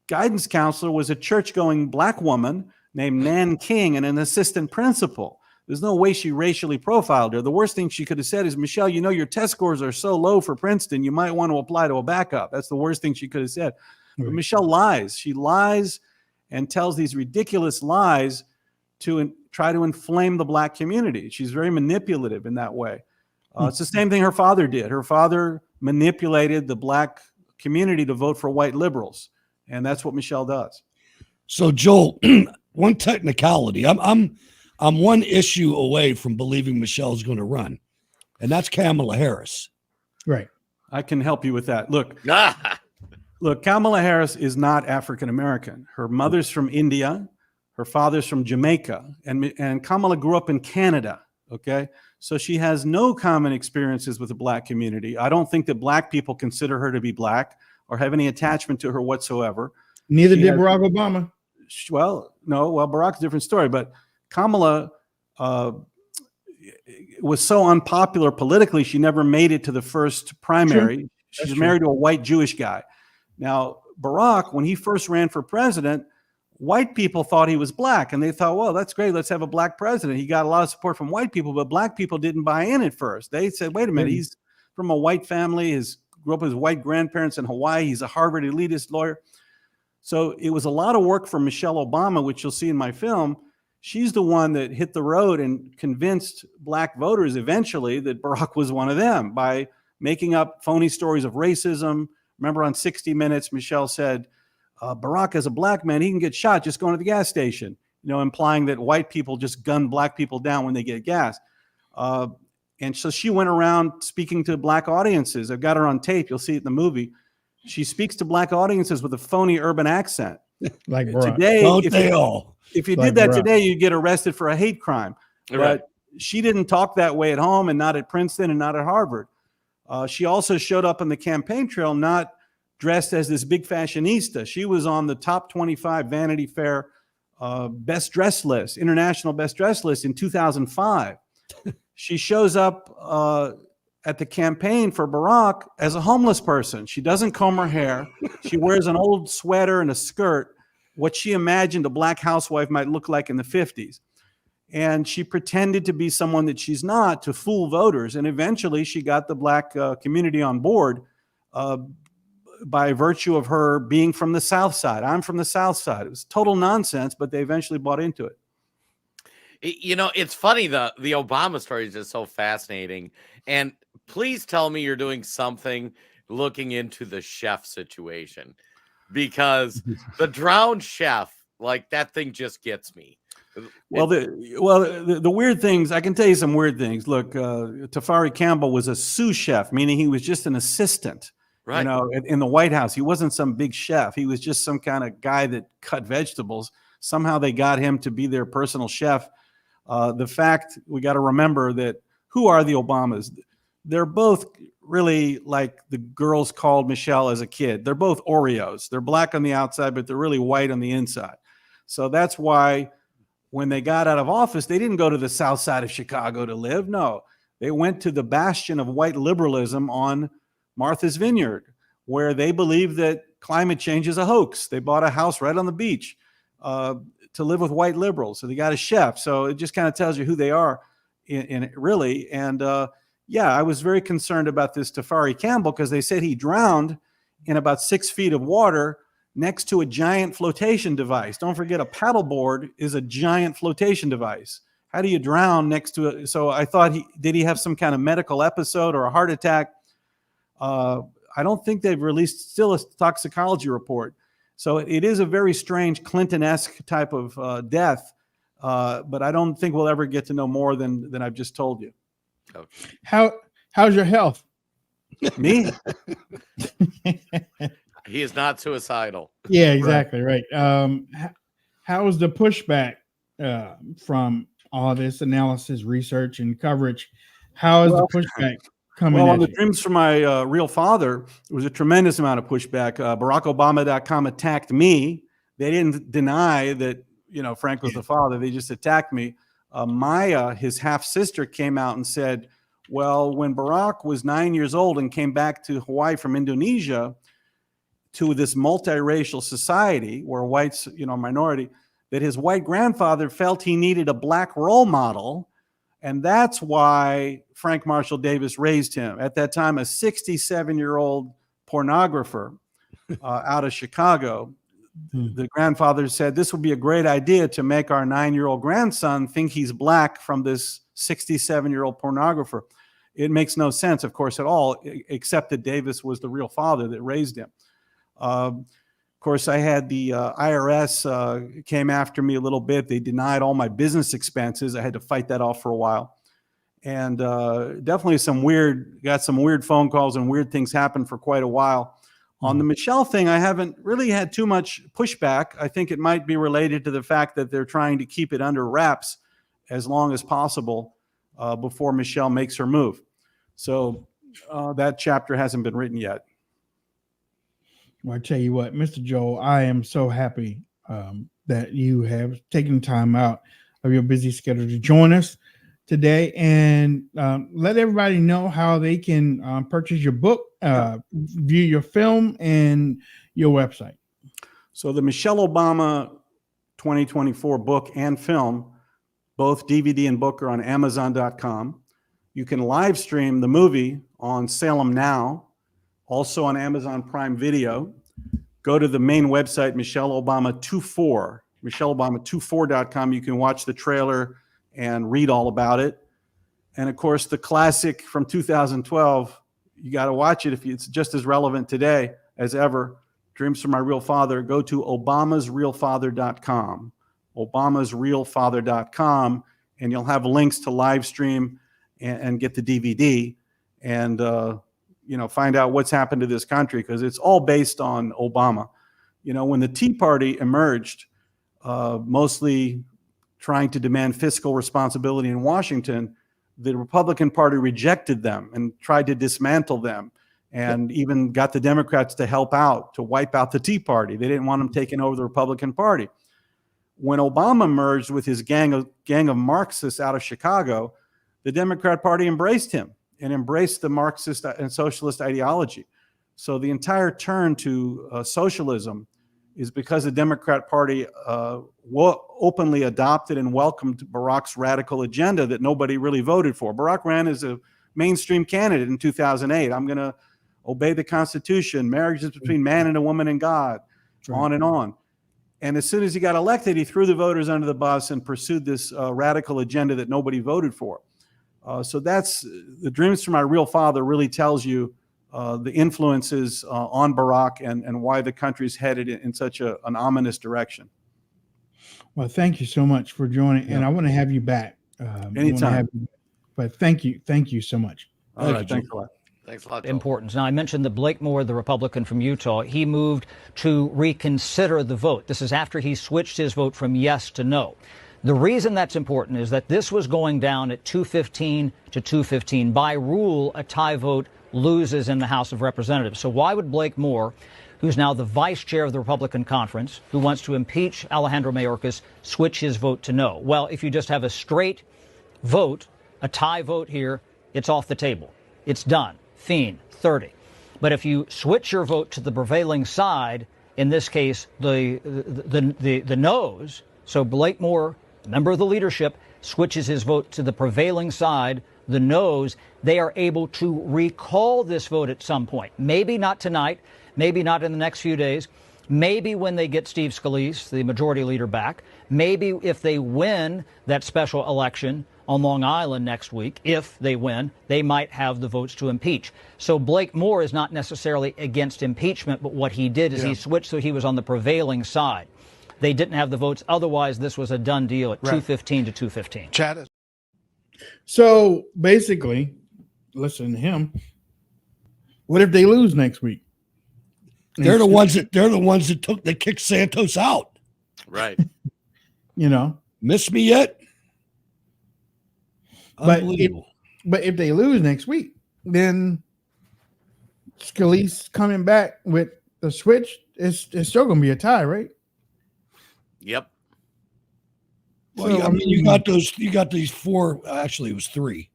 guidance counselor was a church-going black woman named Nan King and an assistant principal. There's no way she racially profiled her. The worst thing she could have said is, Michelle, your test scores are so low for Princeton, you might want to apply to a backup. That's the worst thing she could have said. Right. But Michelle lies. She lies and tells these ridiculous lies to try to inflame the black community. She's very manipulative in that way. It's the same thing her father did. Her father manipulated the black community to vote for white liberals. And that's what Michelle does. So Joel, one technicality, I'm one issue away from believing Michelle's going to run, and that's Kamala Harris. Right. I can help you with that. Look, Kamala Harris is not African-American. Her mother's from India. Her father's from Jamaica. And Kamala grew up in Canada, okay? So she has no common experiences with the black community. I don't think that black people consider her to be black or have any attachment to her whatsoever. Neither did Barack Obama. Well, no. Well, Barack's a different story. But Kamala was so unpopular politically, she never made it to the first primary. She's married to a white Jewish guy. Now, Barack, when he first ran for president, white people thought he was black, and they thought, well, that's great. Let's have a black president. He got a lot of support from white people, but black people didn't buy in at first. They said, wait a minute, he's from a white family. Grew up with his white grandparents in Hawaii. He's a Harvard elitist lawyer. So it was a lot of work for Michelle Obama, which you'll see in my film. She's the one that hit the road and convinced black voters eventually that Barack was one of them by making up phony stories of racism. Remember on 60 Minutes, Michelle said, Barack, as a black man, he can get shot just going to the gas station, implying that white people just gun black people down when they get gas. And so she went around speaking to black audiences. I've got her on tape. You'll see it in the movie. She speaks to black audiences with a phony urban accent. Like Barack. Today, if you did that today, you'd get arrested for a hate crime. Right. But she didn't talk that way at home, and not at Princeton, and not at Harvard. She also showed up on the campaign trail not dressed as this big fashionista. She was on the top 25 Vanity Fair best dress list, international best dress list in 2005. She shows up at the campaign for Barack as a homeless person. She doesn't comb her hair. She wears an old sweater and a skirt, what she imagined a black housewife might look like in the 50s. And she pretended to be someone that she's not to fool voters. And eventually she got the black community on board by virtue of her being from the South Side. I'm from the South Side. It was total nonsense, but they eventually bought into it. It's funny, the Obama story is just so fascinating. And please tell me you're doing something looking into the chef situation, because the drowned chef, like, that thing just gets me. Well, the weird things, I can tell you some weird things. Look, Tafari Campbell was a sous chef, meaning he was just an assistant, right? In the White House. He wasn't some big chef. He was just some kind of guy that cut vegetables. Somehow they got him to be their personal chef. The fact, we got to remember that, who are the Obamas? They're both really like the girls called Michelle as a kid. They're both Oreos. They're black on the outside, but they're really white on the inside. So that's why when they got out of office, they didn't go to the South Side of Chicago to live. No, they went to the bastion of white liberalism on Martha's Vineyard, where they believe that climate change is a hoax. They bought a house right on the beach to live with white liberals. So they got a chef. So it just kind of tells you who they are in really. And yeah, I was very concerned about this Tafari Campbell, because they said he drowned in about 6 feet of water next to a giant flotation device. Don't forget, a paddleboard is a giant flotation device. How do you drown next to it? So I thought, did he have some kind of medical episode or a heart attack? I don't think they've released still a toxicology report. So it is a very strange Clinton-esque type of death, but I don't think we'll ever get to know more than I've just told you. Okay. How's your health? Me? He is not suicidal. Yeah, exactly. Right. How is the pushback from all this analysis, research, and coverage? How is the pushback coming? Well, on the Dreams from My Real Father, there was a tremendous amount of pushback. BarackObama.com attacked me. They didn't deny that, Frank was the father. They just attacked me. Maya, his half sister, came out and said, well, when Barack was 9 years old and came back to Hawaii from Indonesia, to this multiracial society where whites, minority, that his white grandfather felt he needed a black role model. And that's why Frank Marshall Davis raised him. At that time, a 67-year-old pornographer out of Chicago. The grandfather said, this would be a great idea to make our 9-year-old grandson think he's black from this 67-year-old pornographer. It makes no sense, of course, at all, except that Davis was the real father that raised him. Of course, I had the IRS came after me a little bit. They denied all my business expenses. I had to fight that off for a while. And definitely got some weird phone calls, and weird things happened for quite a while. On the Michelle thing, I haven't really had too much pushback. I think it might be related to the fact that they're trying to keep it under wraps as long as possible before Michelle makes her move. So that chapter hasn't been written yet. Well, I tell you what, Mr. Joel, I am so happy that you have taken time out of your busy schedule to join us today, and let everybody know how they can purchase your book, view your film, and your website. So the Michelle Obama 2024 book and film. Both DVD and book are on Amazon.com. You can live stream the movie on Salem Now, also on Amazon Prime Video. Go to the main website, MichelleObama24.com. You can watch the trailer and read all about it. And of course, the classic from 2012, you got to watch it if it's just as relevant today as ever. Dreams from My Real Father. Go to obamasrealfather.com, obamasrealfather.com, and you'll have links to live stream and get the DVD and, find out what's happened to this country, because it's all based on Obama. When the Tea Party emerged, mostly trying to demand fiscal responsibility in Washington, the Republican Party rejected them and tried to dismantle them, and even got the Democrats to help out, to wipe out the Tea Party. They didn't want them taking over the Republican Party. When Obama merged with his gang of Marxists out of Chicago, the Democrat Party embraced him and embraced the Marxist and socialist ideology. So the entire turn to socialism is because the Democrat Party openly adopted and welcomed Barack's radical agenda that nobody really voted for. Barack ran as a mainstream candidate in 2008. I'm going to obey the Constitution. Marriage is between man and a woman and God, on and on. And as soon as he got elected, he threw the voters under the bus and pursued this radical agenda that nobody voted for. So that's the Dreams from My Real Father really tells you the influences on Barack and why the country's headed in such an ominous direction. Well, thank you so much for joining, and I want to have you back. Anytime. But thank you so much. All right, thanks a lot. Thanks a lot. Importance. Now, I mentioned that Blake Moore, the Republican from Utah, he moved to reconsider the vote. This is after he switched his vote from yes to no. The reason that's important is that this was going down at 215 to 215. By rule, a tie vote loses in the House of Representatives. So why would Blake Moore, who's now the vice chair of the Republican conference, who wants to impeach Alejandro Mayorkas, switch his vote to no? Well, if you just have a straight vote, a tie vote here, it's off the table. It's done. Fiend, 30. But if you switch your vote to the prevailing side, in this case, the noes, so Blake Moore, member of the leadership, switches his vote to the prevailing side, the noes, they are able to recall this vote at some point. Maybe not tonight, maybe not in the next few days, maybe when they get Steve Scalise, the majority leader, back, maybe if they win that special election on Long Island next week, if they win, they might have the votes to impeach. So Blake Moore is not necessarily against impeachment, but what he did is he switched so he was on the prevailing side. They didn't have the votes. Otherwise, this was a done deal at 215 to 215. Chad. So basically, listen to him. What if they lose next week? They're the ones that kicked Santos out. Right. Miss me yet? But if they lose next week, then Scalise coming back with the switch, it's still going to be a tie, right? Yep. Well, so, you got these four. Actually, it was three.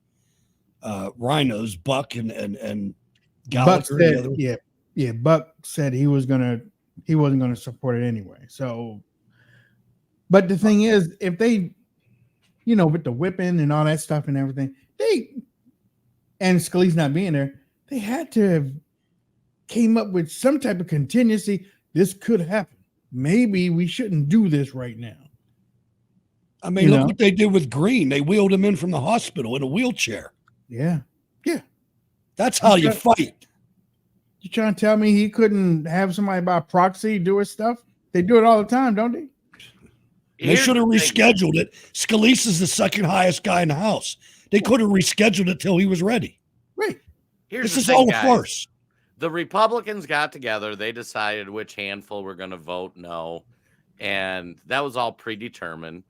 Rhinos, Buck and Gallagher. Buck said, Buck said he wasn't gonna support it anyway. So, but the thing is, if they, with the whipping and all that stuff and everything, and Scalise not being there, they had to have came up with some type of contingency. This could happen. Maybe we shouldn't do this right now. I mean, look what they did with Green. They wheeled him in from the hospital in a wheelchair. Yeah. That's how you fight. You trying to tell me he couldn't have somebody by proxy do his stuff? They do it all the time, don't they? They should have rescheduled it. Scalise is the second highest guy in the House. They could have rescheduled it till he was ready. Right. This is all a farce. The Republicans got together. They decided which handful were going to vote no. And that was all predetermined.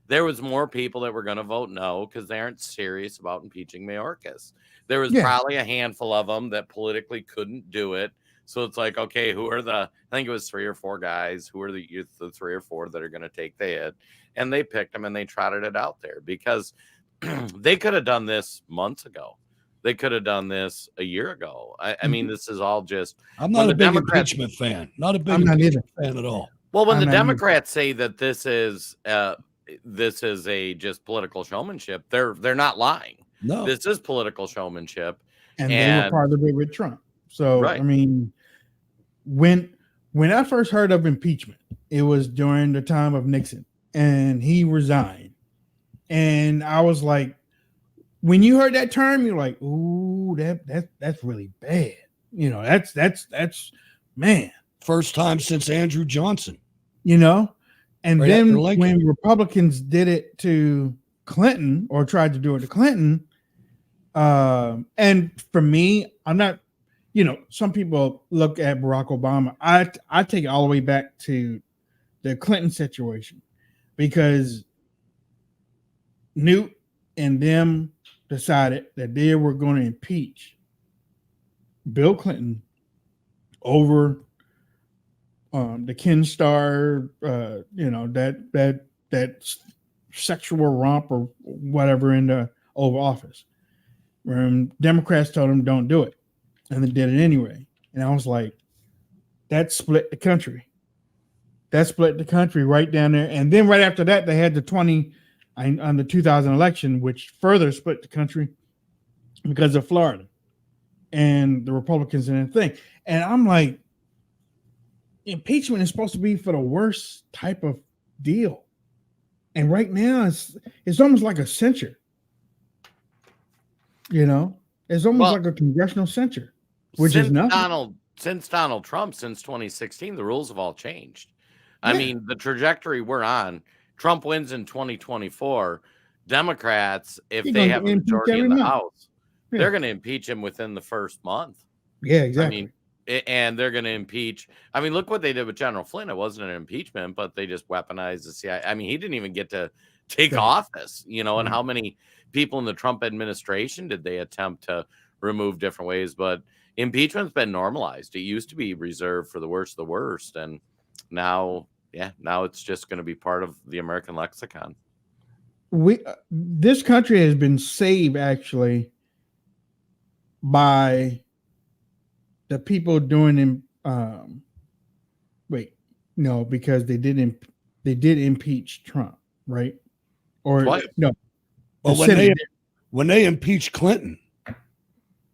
There was more people that were going to vote no because they aren't serious about impeaching Mayorkas. There was probably a handful of them that politically couldn't do it. So it's like, okay, I think it was 3 or 4 guys. Who are the 3 or 4 that are going to take the hit? And they picked them and they trotted it out there because they could have done this months ago. They could have done this a year ago. I mean, this is all just. I'm not a big impeachment fan. Not a big impeachment fan at all. Well, when the Democrats say that this is a just political showmanship, they're not lying. No, this is political showmanship, and they were part of it with Trump. So right. I mean, when I first heard of impeachment, it was during the time of Nixon, and he resigned, and I was like, when you heard that term, you're like, ooh, that's really bad. You know, that's man. First time since Andrew Johnson. You know, and right then when Republicans did it to Clinton or tried to do it to Clinton, and for me, I'm not, you know, some people look at Barack Obama. I take it all the way back to the Clinton situation, because Newt and them decided that they were going to impeach Bill Clinton over the Ken Starr, you know, that sexual romp or whatever in the Oval Office. Democrats told him don't do it, and they did it anyway. And I was like, that split the country. That split the country right down there. And then right after that, they had the 2000 election, which further split the country because of Florida and the Republicans and everything. And I'm like, impeachment is supposed to be for the worst type of deal. And right now it's almost like a censure. You know, it's almost like a congressional censure, which is nothing. Since Donald Trump, since 2016, the rules have all changed. I mean, the trajectory we're on, Trump wins in 2024. Democrats, if they have a majority in the House, they're going to impeach him within the first month. Yeah, exactly. I mean, and they're going to impeach. I mean, look what they did with General Flynn. It wasn't an impeachment, but they just weaponized the CIA. I mean, he didn't even get to take office, you know, and how many people in the Trump administration did they attempt to remove different ways? But impeachment's been normalized. It used to be reserved for the worst of the worst. And now it's just going to be part of the American lexicon. This country has been saved actually by the people doing because they did impeach Trump, right? Or what? No. Well, when they impeached Clinton,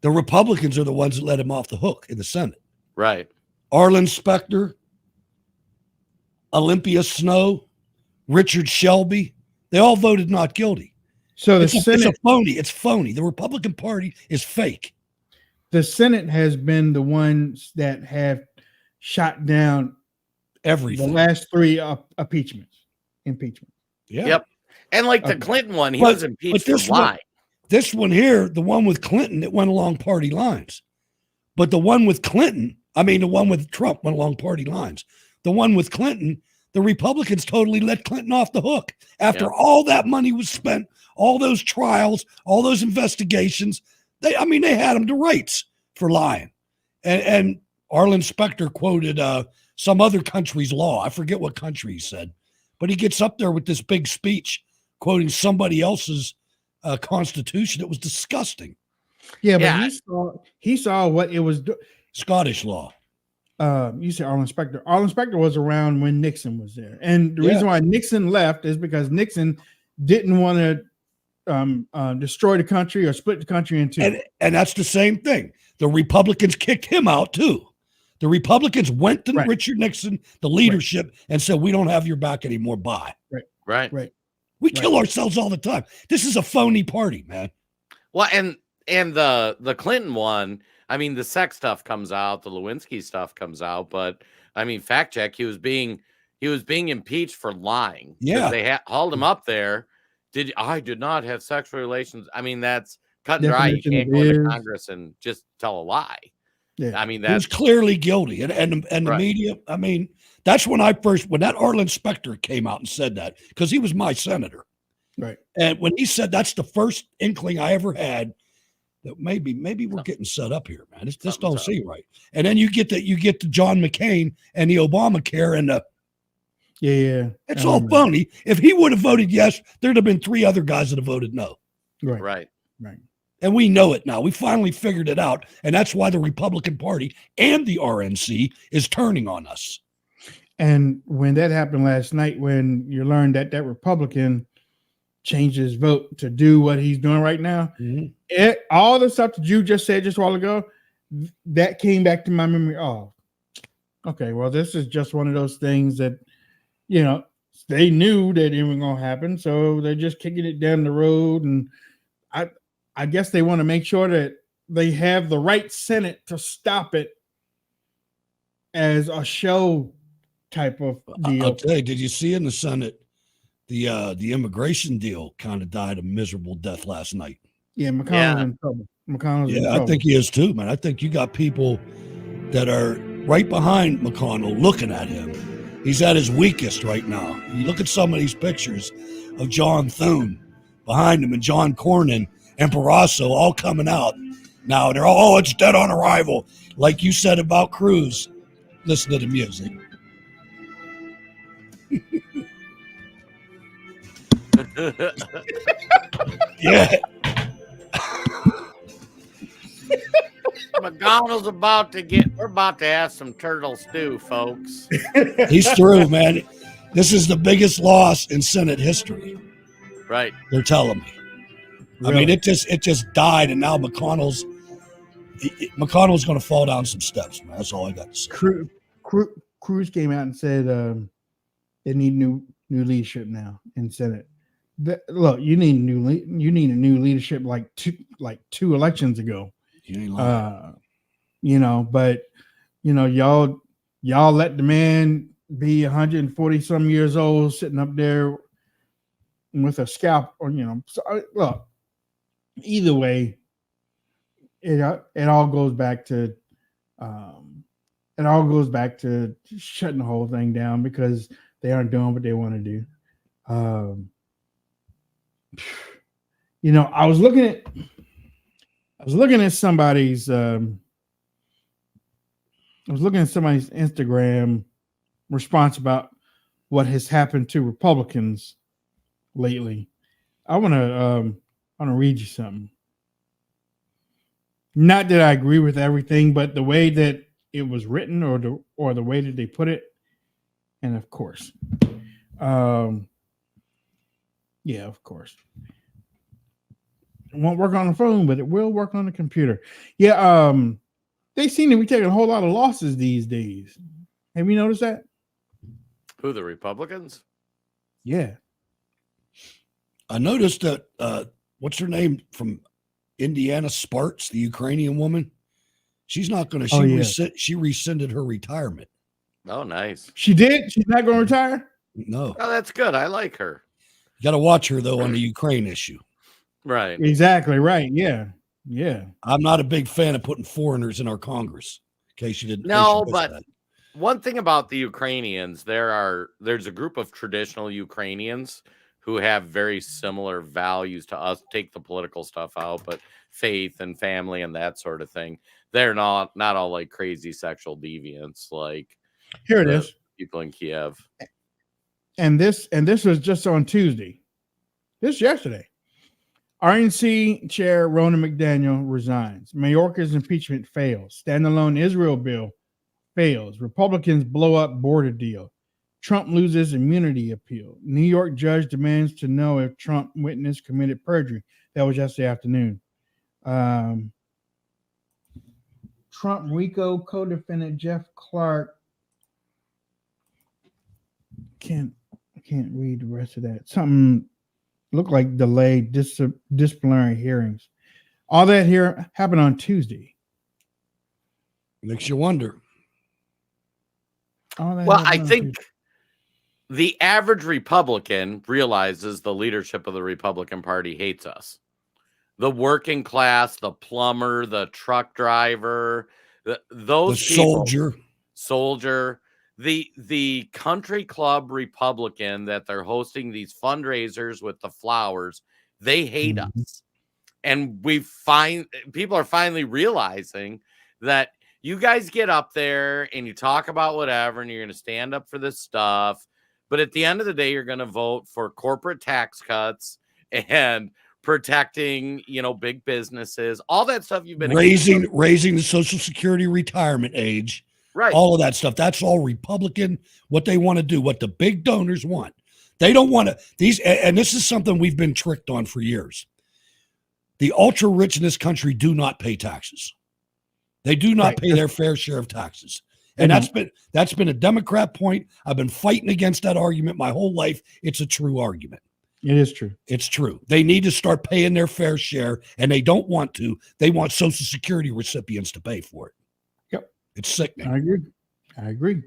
the Republicans are the ones that let him off the hook in the Senate. Right. Arlen Specter, Olympia Snow, Richard Shelby, they all voted not guilty. So it's a phony. It's phony. The Republican Party is fake. The Senate has been the ones that have shot down everything. The last three impeachments. Yeah. Yep. And like the Clinton one, he was impeached for lying. This one here, the one with Clinton, it went along party lines. But the one with Clinton, the one with Trump went along party lines. The one with Clinton, the Republicans totally let Clinton off the hook. After all that money was spent, all those trials, all those investigations, they had him to rights for lying. And Arlen Specter quoted some other country's law. I forget what country he said. But he gets up there with this big speech quoting somebody else's constitution. It was disgusting. Yeah, but he saw what it was doing. Scottish law. You said Arlen Specter. Arlen Specter was around when Nixon was there. And the reason why Nixon left is because Nixon didn't want to destroy the country or split the country in two. And that's the same thing. The Republicans kicked him out too. The Republicans went to Richard Nixon, the leadership, and said, we don't have your back anymore. Bye. Right. We kill ourselves all the time. This is a phony party, man. Well, and the Clinton one, the sex stuff comes out, the Lewinsky stuff comes out, but fact check, he was being impeached for lying. Yeah. They hauled him up there. I did not have sexual relations. That's cut and dry. You can't go to Congress and just tell a lie. Yeah. He was clearly guilty. And the media, that's when when that Arlen Specter came out and said that, because he was my senator. Right. And when he said that's the first inkling I ever had that maybe we're getting set up here, man. This don't seem right. And then you get to John McCain and the Obamacare and it's all phony. If he would have voted yes, there'd have been three other guys that have voted no. Right. And we know it now. We finally figured it out. And that's why the Republican Party and the RNC is turning on us. And when that happened last night, when you learned that that Republican changed his vote to do what he's doing right now, all the stuff that you just said just a while ago, that came back to my memory. Oh, okay. Well, this is just one of those things that, you know, they knew that it was going to happen. So they're just kicking it down the road. And I guess they want to make sure that they have the right Senate to stop it as a show type of deal. I'll tell you, did you see in the Senate the immigration deal kind of died a miserable death last night? Yeah, McConnell's in trouble. McConnell's in trouble. I think he is too, man. I think you got people that are right behind McConnell looking at him. He's at his weakest right now. You look at some of these pictures of John Thune behind him and John Cornyn and Barrasso all coming out. Now they're all, oh, it's dead on arrival. Like you said about Cruz. Listen to the music. Yeah. McConnell's we're about to have some turtle stew, folks. He's through, man. This is the biggest loss in Senate history. Right. They're telling me. Really? I mean, it just died, and now McConnell's going to fall down some steps, man. That's all I got to say. Cruz came out and said they need new leadership now in Senate. Look, you need a new leadership like two elections ago. You ain't lying. But y'all let the man be 140 some years old sitting up there with a scalp, or So look, either way, it all goes back to shutting the whole thing down because they aren't doing what they want to do. I was looking at somebody's Instagram response about what has happened to Republicans lately. I want to read you something. Not that I agree with everything, but the way that it was written or the way that they put it, and of course, of course. It won't work on the phone, but it will work on the computer. Yeah, they seem to be taking a whole lot of losses these days. Have you noticed that? Who, the Republicans? Yeah. I noticed that, what's her name from Indiana, Sparks, the Ukrainian woman? She's not going to, she rescinded her retirement. Oh, nice. She did? She's not going to retire? No. Oh, that's good. I like her. You got to watch her, though, on the Ukraine issue. Right. Exactly right. Yeah. Yeah. I'm not a big fan of putting foreigners in our Congress. In case you didn't. No, but one thing about the Ukrainians, there's a group of traditional Ukrainians who have very similar values to us. Take the political stuff out, but faith and family and that sort of thing. They're not all like crazy sexual deviants like here it is. People in Kiev. And this was just on Tuesday. This yesterday. RNC Chair Ronna McDaniel resigns. Mayorkas impeachment fails. Standalone Israel bill fails. Republicans blow up border deal. Trump loses immunity appeal. New York judge demands to know if Trump witness committed perjury. That was yesterday afternoon. Trump RICO co-defendant Jeff Clark. I can't read the rest of that. Something looked like delayed disciplinary hearings. All that here happened on Tuesday. Makes you wonder. Well, I think the average Republican realizes the leadership of the Republican Party hates us. The working class, the plumber, the truck driver, those people, soldier, the country club Republican that they're hosting these fundraisers with the flowers, they hate us. And people are finally realizing that you guys get up there and you talk about whatever, and you're going to stand up for this stuff. But at the end of the day, you're going to vote for corporate tax cuts and protecting, big businesses, all that stuff you've been raising the Social Security retirement age. Right. All of that stuff. That's all Republican, what they want to do, what the big donors want. They don't want to, and this is something we've been tricked on for years. The ultra rich in this country do not pay taxes. They do not pay their fair share of taxes. And that's been a Democrat point. I've been fighting against that argument my whole life. It's a true argument. It is true. It's true. They need to start paying their fair share, and they don't want to. They want Social Security recipients to pay for it. Yep. It's sickening. I agree.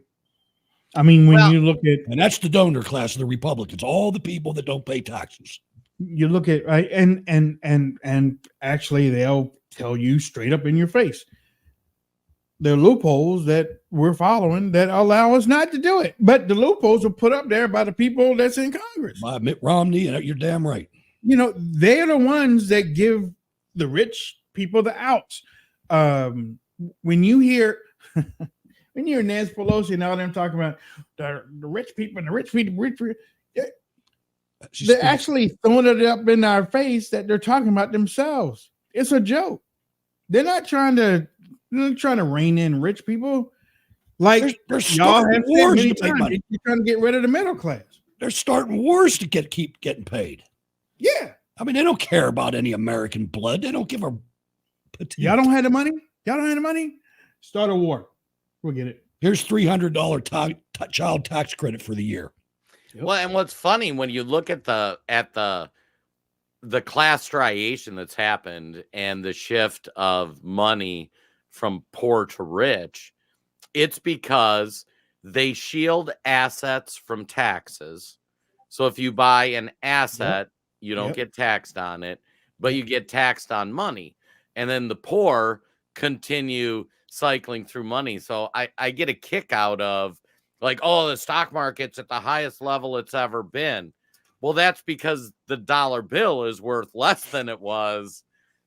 I mean, when you look at, and that's the donor class of the Republicans, all the people that don't pay taxes. You look at and actually they'll tell you straight up in your face. The loopholes that we're following that allow us not to do it. But the loopholes are put up there by the people that's in Congress. By Mitt Romney, and you're damn right. You know, they're the ones that give the rich people the outs. When you hear Nancy Pelosi and all them talking about the rich people and the rich people, they're actually throwing it up in our face that they're talking about themselves. It's a joke. They're not trying to rein in rich people. Like y'all have said many times, you're trying to get rid of the middle class. They're starting wars to keep getting paid. Yeah. I mean, they don't care about any American blood. They don't give a petite. Y'all don't have the money? Y'all don't have the money? Start a war. We'll get it. Here's $300 child tax credit for the year. Yep. Well, and what's funny when you look at the class striation that's happened and the shift of money from poor to rich, it's because they shield assets from taxes. So if you buy an asset, you don't get taxed on it, but you get taxed on money. And then the poor continue cycling through money. So I get a kick out of like, oh, the stock market's at the highest level it's ever been. Well, that's because the dollar bill is worth less than it was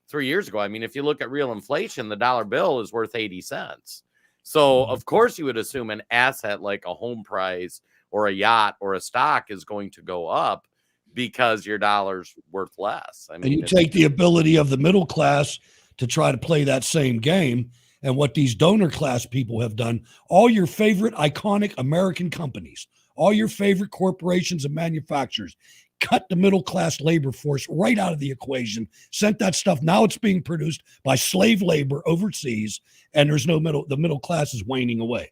3 years ago. I mean, if you look at real inflation, the dollar bill is worth 80 cents. So, of course, you would assume an asset like a home price or a yacht or a stock is going to go up because your dollar's worth less. I mean, and you take the ability of the middle class to try to play that same game. And what these donor class people have done, all your favorite iconic American companies, all your favorite corporations and manufacturers, cut the middle class labor force right out of the equation, sent that stuff. Now it's being produced by slave labor overseas, and there's no the middle class is waning away.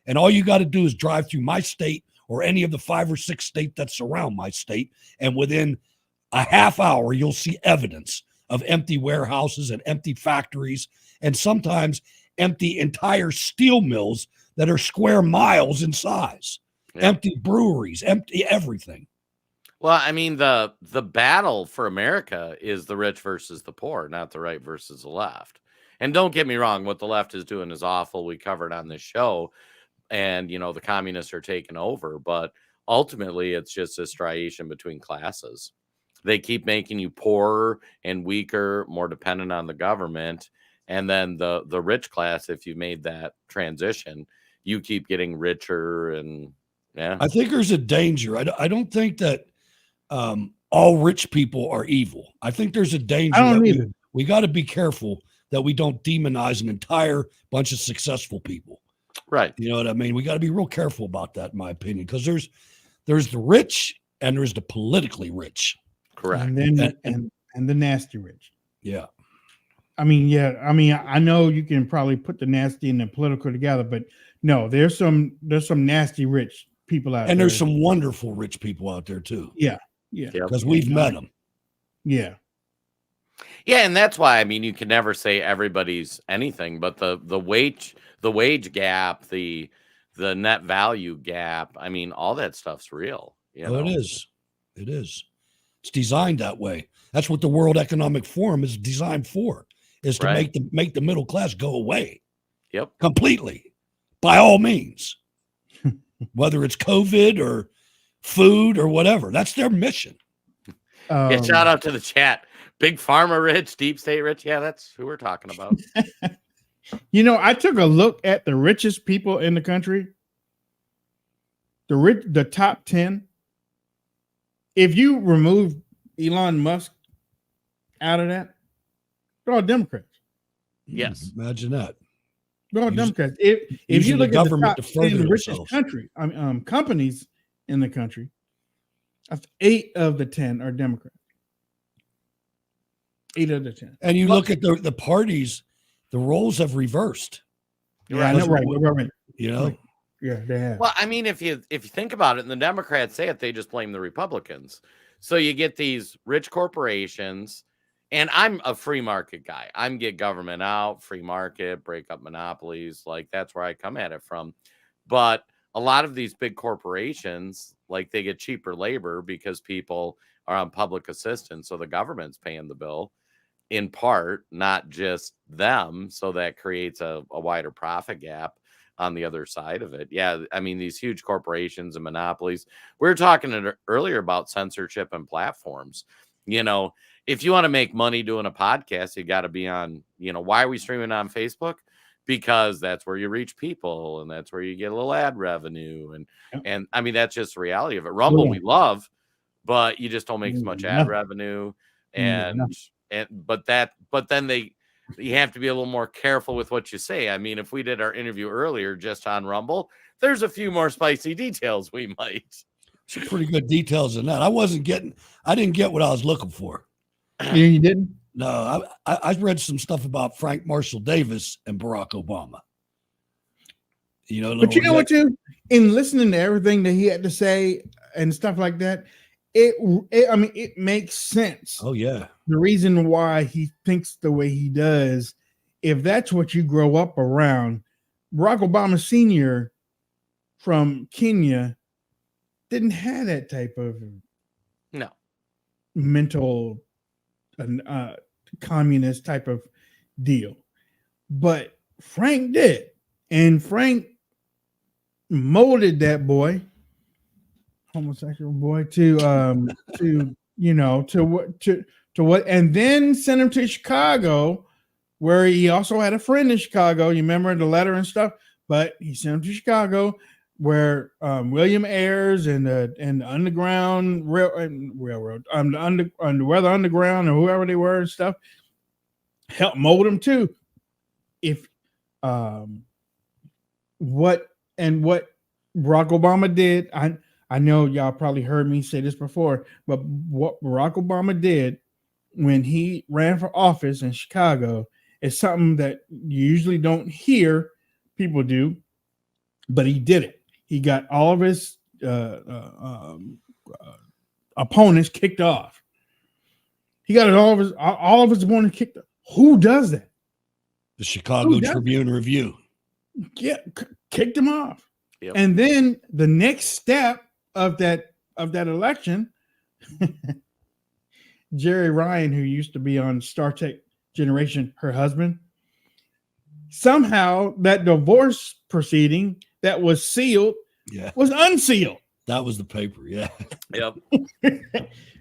And all you got to do is drive through my state or any of the 5 or 6 states that surround my state, and within a half hour, you'll see evidence of empty warehouses and empty factories, and sometimes empty entire steel mills that are square miles in size, empty breweries, empty everything. Well, I mean, the battle for America is the rich versus the poor, not the right versus the left. And don't get me wrong, what the left is doing is awful. We covered on this show, and, you know, the communists are taking over. But ultimately, it's just a striation between classes. They keep making you poorer and weaker, more dependent on the government. And then the rich class, if you made that transition, you keep getting richer. And I think there's a danger. I don't think that all rich people are evil. I think there's a danger. I don't either. We got to be careful that we don't demonize an entire bunch of successful people. Right. You know what I mean? We got to be real careful about that, in my opinion, because there's the rich and there's the politically rich. Correct. And then and the nasty rich. Yeah. I mean, I know you can probably put the nasty and the political together, but no, there's some nasty rich people out there. And there's some wonderful rich people out there too. Yeah. Yeah. Because we've met them. Yeah. Yeah, and that's why, I mean, you can never say everybody's anything, but the wage gap, the net value gap, I mean, all that stuff's real. You know? It is. It is. It's designed that way. That's what the World Economic Forum is designed for, is to make the middle class go away. Yep. Completely. By all means. Whether it's COVID or food or whatever. That's their mission. Yeah, shout out to the chat. Big pharma rich, deep state rich. Yeah, that's who we're talking about. You know, I took a look at the richest people in the country. The top 10. If you remove Elon Musk out of that, they're all Democrats. Yes. Imagine that. Well, Democrats. If you look at the top 10 richest companies in the country, 8 of the 10 are Democrats. 8 of the 10. And you look at the parties, the roles have reversed. Yeah, I know, right. You know, yeah, they have. Well, I mean, if you think about it, and the Democrats say it, they just blame the Republicans. So you get these rich corporations, and I'm a free market guy. I'm get government out, free market, break up monopolies. Like, that's where I come at it from. But a lot of these big corporations, like, they get cheaper labor because people are on public assistance. So the government's paying the bill in part, not just them. So that creates a wider profit gap on the other side of it. Yeah, I mean, these huge corporations and monopolies. We were talking earlier about censorship and platforms. You know, if you want to make money doing a podcast, you got to be on, why are we streaming on Facebook? Because that's where you reach people, and that's where you get a little ad revenue. And I mean, that's just the reality of it. Rumble, we love, but you just don't make as much ad revenue. But then you have to be a little more careful with what you say. I mean, if we did our interview earlier just on Rumble, there's a few more spicy details we might. Some pretty good details in that. I didn't get what I was looking for. You didn't? No, I read some stuff about Frank Marshall Davis and Barack Obama. But you know what, too? In listening to everything that he had to say and stuff like that, it makes sense. Oh, yeah. The reason why he thinks the way he does, if that's what you grow up around. Barack Obama Sr. from Kenya didn't have that type of mental communist type of deal. But Frank did. And Frank molded that boy, homosexual boy, to what, and then sent him to Chicago, where he also had a friend in Chicago. You remember the letter and stuff, but he sent him to Chicago, where William Ayers and the Underground Railroad, the Weather Underground, or whoever they were and stuff, helped mold him too. If what Barack Obama did, I know y'all probably heard me say this before, but what Barack Obama did when he ran for office in Chicago is something that you usually don't hear people do, but he did it. He got all of his opponents kicked off. He got all of his opponents kicked off. Who does that? The Chicago Tribune Review. Yeah, kicked him off. Yep. And then the next step of that election, Jerry Ryan, who used to be on Star Trek Generation, her husband, somehow that divorce proceeding that was sealed was unsealed. That was the paper, yeah. Yep.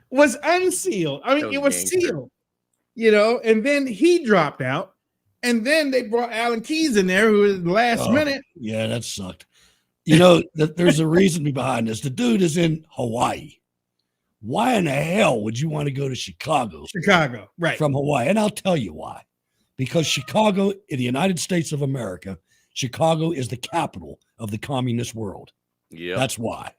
Was unsealed. I mean, it was sealed, and then he dropped out, and then they brought Alan Keyes in there, who was last minute. Yeah, that sucked. That there's a reason behind this. The dude is in Hawaii. Why in the hell would you want to go to Chicago? Chicago, right. From Hawaii. And I'll tell you why. Because Chicago, in the United States of America, Chicago is the capital of the communist world. Yeah. That's why.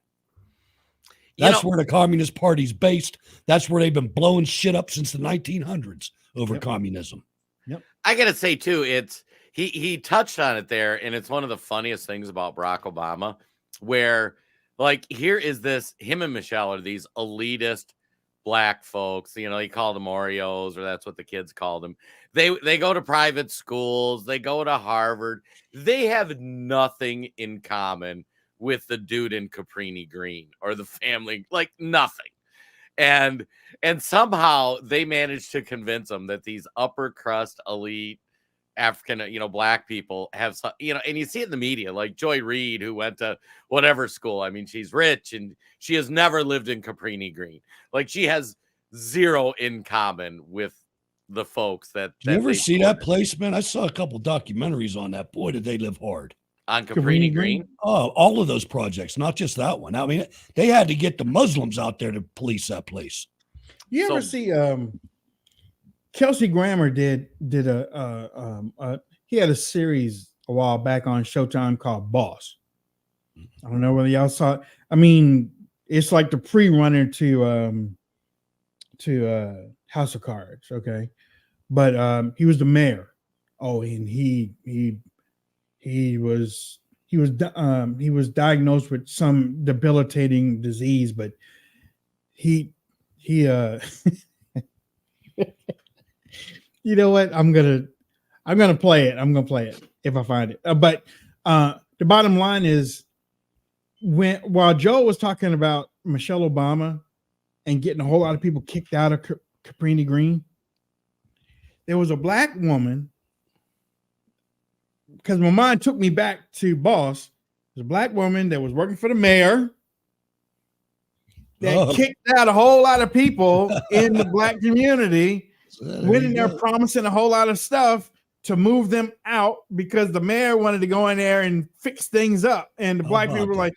That's where the Communist Party's based. That's where they've been blowing shit up since the 1900s over communism. Yep. I got to say, too, he touched on it there, and it's one of the funniest things about Barack Obama, where, like, here is this, him and Michelle are these elitist black folks. He called them Oreos, or that's what the kids called them. They go to private schools. They go to Harvard. They have nothing in common with the dude in Cabrini Green or the family, like nothing. And somehow they managed to convince them that these upper crust elite African, black people have, and you see it in the media, like Joy Reid, who went to whatever school. I mean, she's rich and she has never lived in Cabrini Green. Like, she has zero in common with the folks that. Did you ever see that place, man? I saw a couple documentaries on that. Boy, did they live hard. On Cabrini Green? Oh, all of those projects, not just that one. I mean, they had to get the Muslims out there to police that place. You ever see Kelsey Grammer did he had a series a while back on Showtime called Boss. I don't know whether y'all saw it. I mean, it's like the pre-runner to House of Cards, okay? But he was the mayor. Oh, and he was diagnosed with some debilitating disease, but he you know what? I'm gonna play it. I'm gonna play it if I find it. But the bottom line is, while Joe was talking about Michelle Obama and getting a whole lot of people kicked out of Cabrini Green, there was a black woman, because my mind took me back to Boss. There's a black woman that was working for the mayor that kicked out a whole lot of people in the black community, went in there promising a whole lot of stuff to move them out because the mayor wanted to go in there and fix things up. And the black people were like,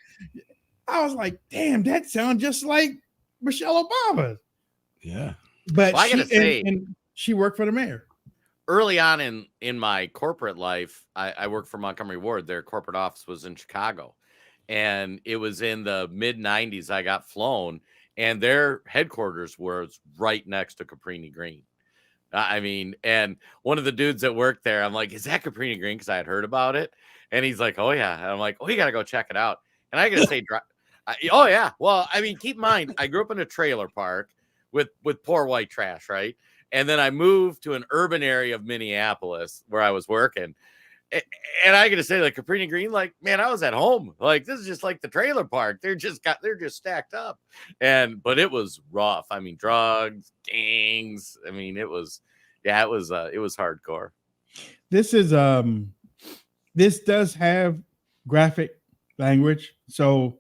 I was like, damn, that sounds just like Michelle Obama. Yeah. But I gotta say, and she worked for the mayor. Early on in my corporate life, I worked for Montgomery Ward. Their corporate office was in Chicago. And it was in the mid 90s I got flown, and their headquarters was right next to Cabrini Green. I mean, and one of the dudes that worked there, I'm like, is that Cabrini Green? Because I had heard about it. And he's like, oh, yeah. And I'm like, oh, you got to go check it out. And I got to say, oh, yeah. Well, I mean, keep in mind, I grew up in a trailer park with poor white trash, right? And then I moved to an urban area of Minneapolis where I was working. And I got to say, like, Cabrini Green, like, man, I was at home. Like, this is just like the trailer park. They're just stacked up. But it was rough. I mean, drugs, gangs. I mean, it was hardcore. This is this does have graphic language. So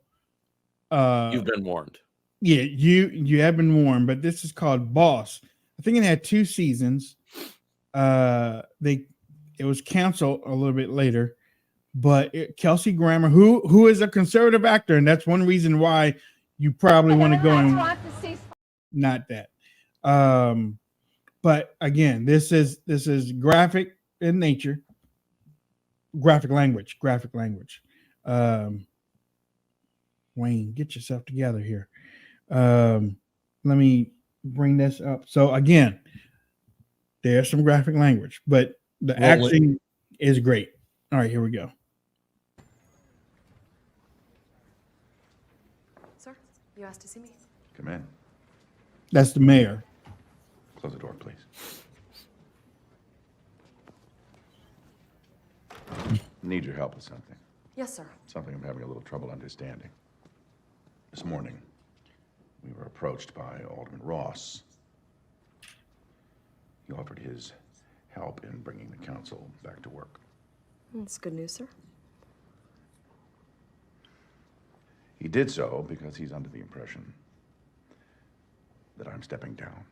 you've been warned. Yeah, you have been warned, but this is called Boss. I think it had 2 seasons. It was canceled a little bit later, but Kelsey Grammer, who is a conservative actor, and that's one reason why you probably want to go and not that. But again, this is graphic in nature, graphic language. Wayne, get yourself together here. Let me bring this up. So again, there's some graphic language, but the acting is great. All right, here we go. Sir, you asked to see me. Come in. That's the mayor. Close the door, please. Need your help with something. Yes, sir. Something I'm having a little trouble understanding. This morning, we were approached by Alderman Ross. He offered his help in bringing the council back to work. That's good news, sir. He did so because he's under the impression that I'm stepping down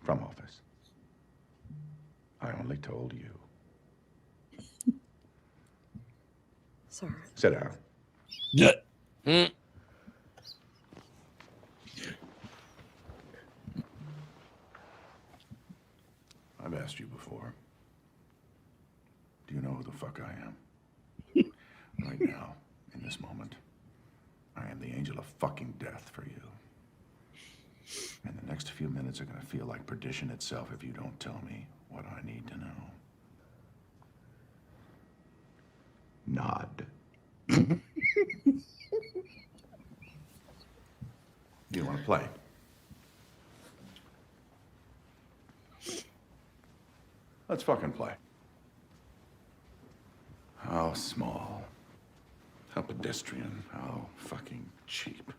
from office. I only told you. Sir. Sit down. Yeah. I've asked you before. Do you know who the fuck I am? Right now, in this moment, I am the angel of fucking death for you. And the next few minutes are gonna feel like perdition itself if you don't tell me what I need to know. Nod. You want to play? Let's fucking play. How small, how pedestrian, how fucking cheap.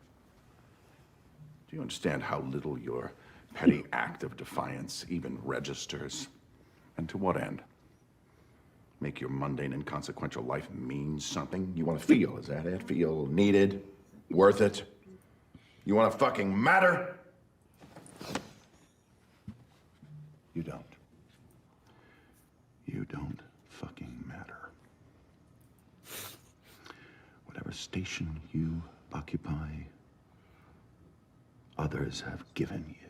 Do you understand how little your petty act of defiance even registers? And to what end? Make your mundane, inconsequential life mean something? You want to feel, is that it? Feel needed? Worth it? You want to fucking matter? You don't. You don't fucking matter. Whatever station you occupy, others have given you.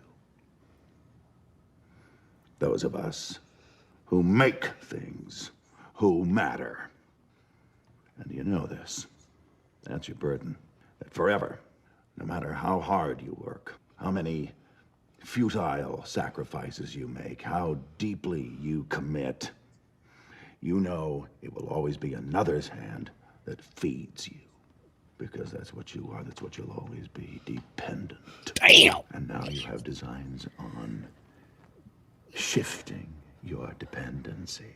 Those of us who make things, who matter. And you know this. That's your burden. That forever, no matter how hard you work, how many futile sacrifices you make, how deeply you commit, you know it will always be another's hand that feeds you. Because that's what you are, that's what you'll always be, dependent. Damn! And now you have designs on shifting your dependency.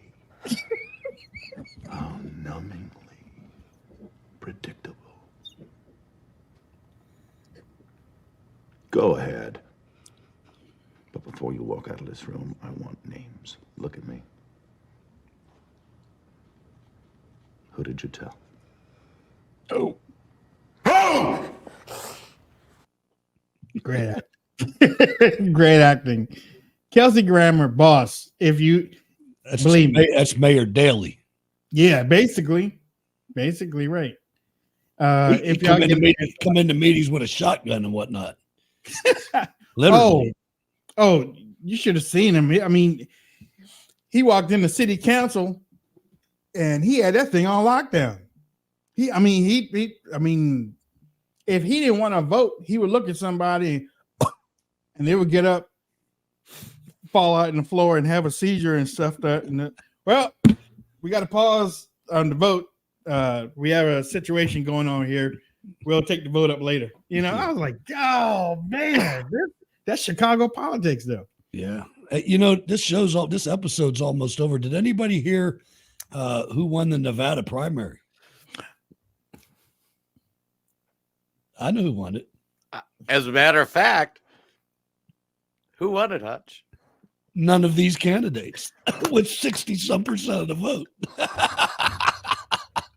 How numbingly predictable. Go ahead. But before you walk out of this room, I want names. Look at me. Who did you tell? Oh. Great acting. Great acting. Kelsey Grammer, boss. If you believe me. That's Mayor Daley. Yeah, basically right. If y'all come into meetings with a shotgun and whatnot. Literally. Oh, you should have seen him. I mean, he walked into city council and he had that thing on lockdown. I mean, if he didn't want to vote, he would look at somebody and they would get up, fall out on the floor and have a seizure and stuff. Well, we got to pause on the vote. We have a situation going on here. We'll take the vote up later. You know, I was like, oh man, that's Chicago politics, though. Yeah, this episode's almost over. Did anybody hear who won the Nevada primary? I know who won it. As a matter of fact, who won it, Hutch? None of these candidates with 60-some% of the vote.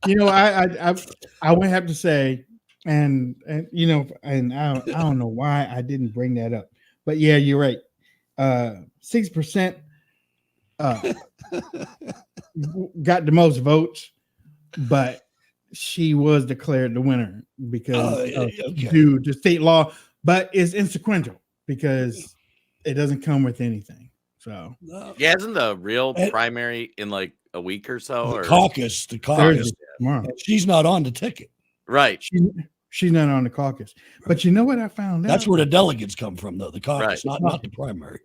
You know, I would have to say, and I don't know why I didn't bring that up, but yeah, you're right. 6% got the most votes, but she was declared the winner because due to state law, but it's insequential because it doesn't come with anything. So yeah, isn't the real primary in like a week or so? The caucus. Tomorrow. She's not on the ticket. Right. She's not on the caucus. But you know what I found out? That's where the delegates come from, though. The caucus, not the primary.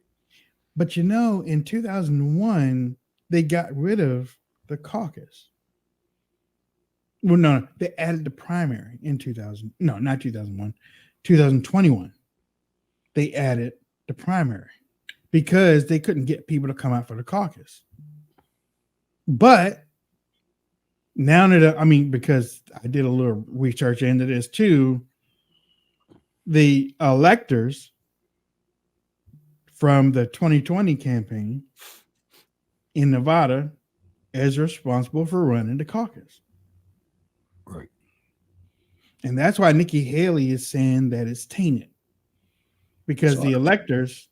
But you know, in 2001, they got rid of the caucus. Well, no, they added the primary in 2000. No, not 2001. 2021. They added the primary because they couldn't get people to come out for the caucus. But now that because I did a little research into this too, the electors from the 2020 campaign in Nevada is responsible for running the caucus. Right. And that's why Nikki Haley is saying that it's tainted. Because the electors,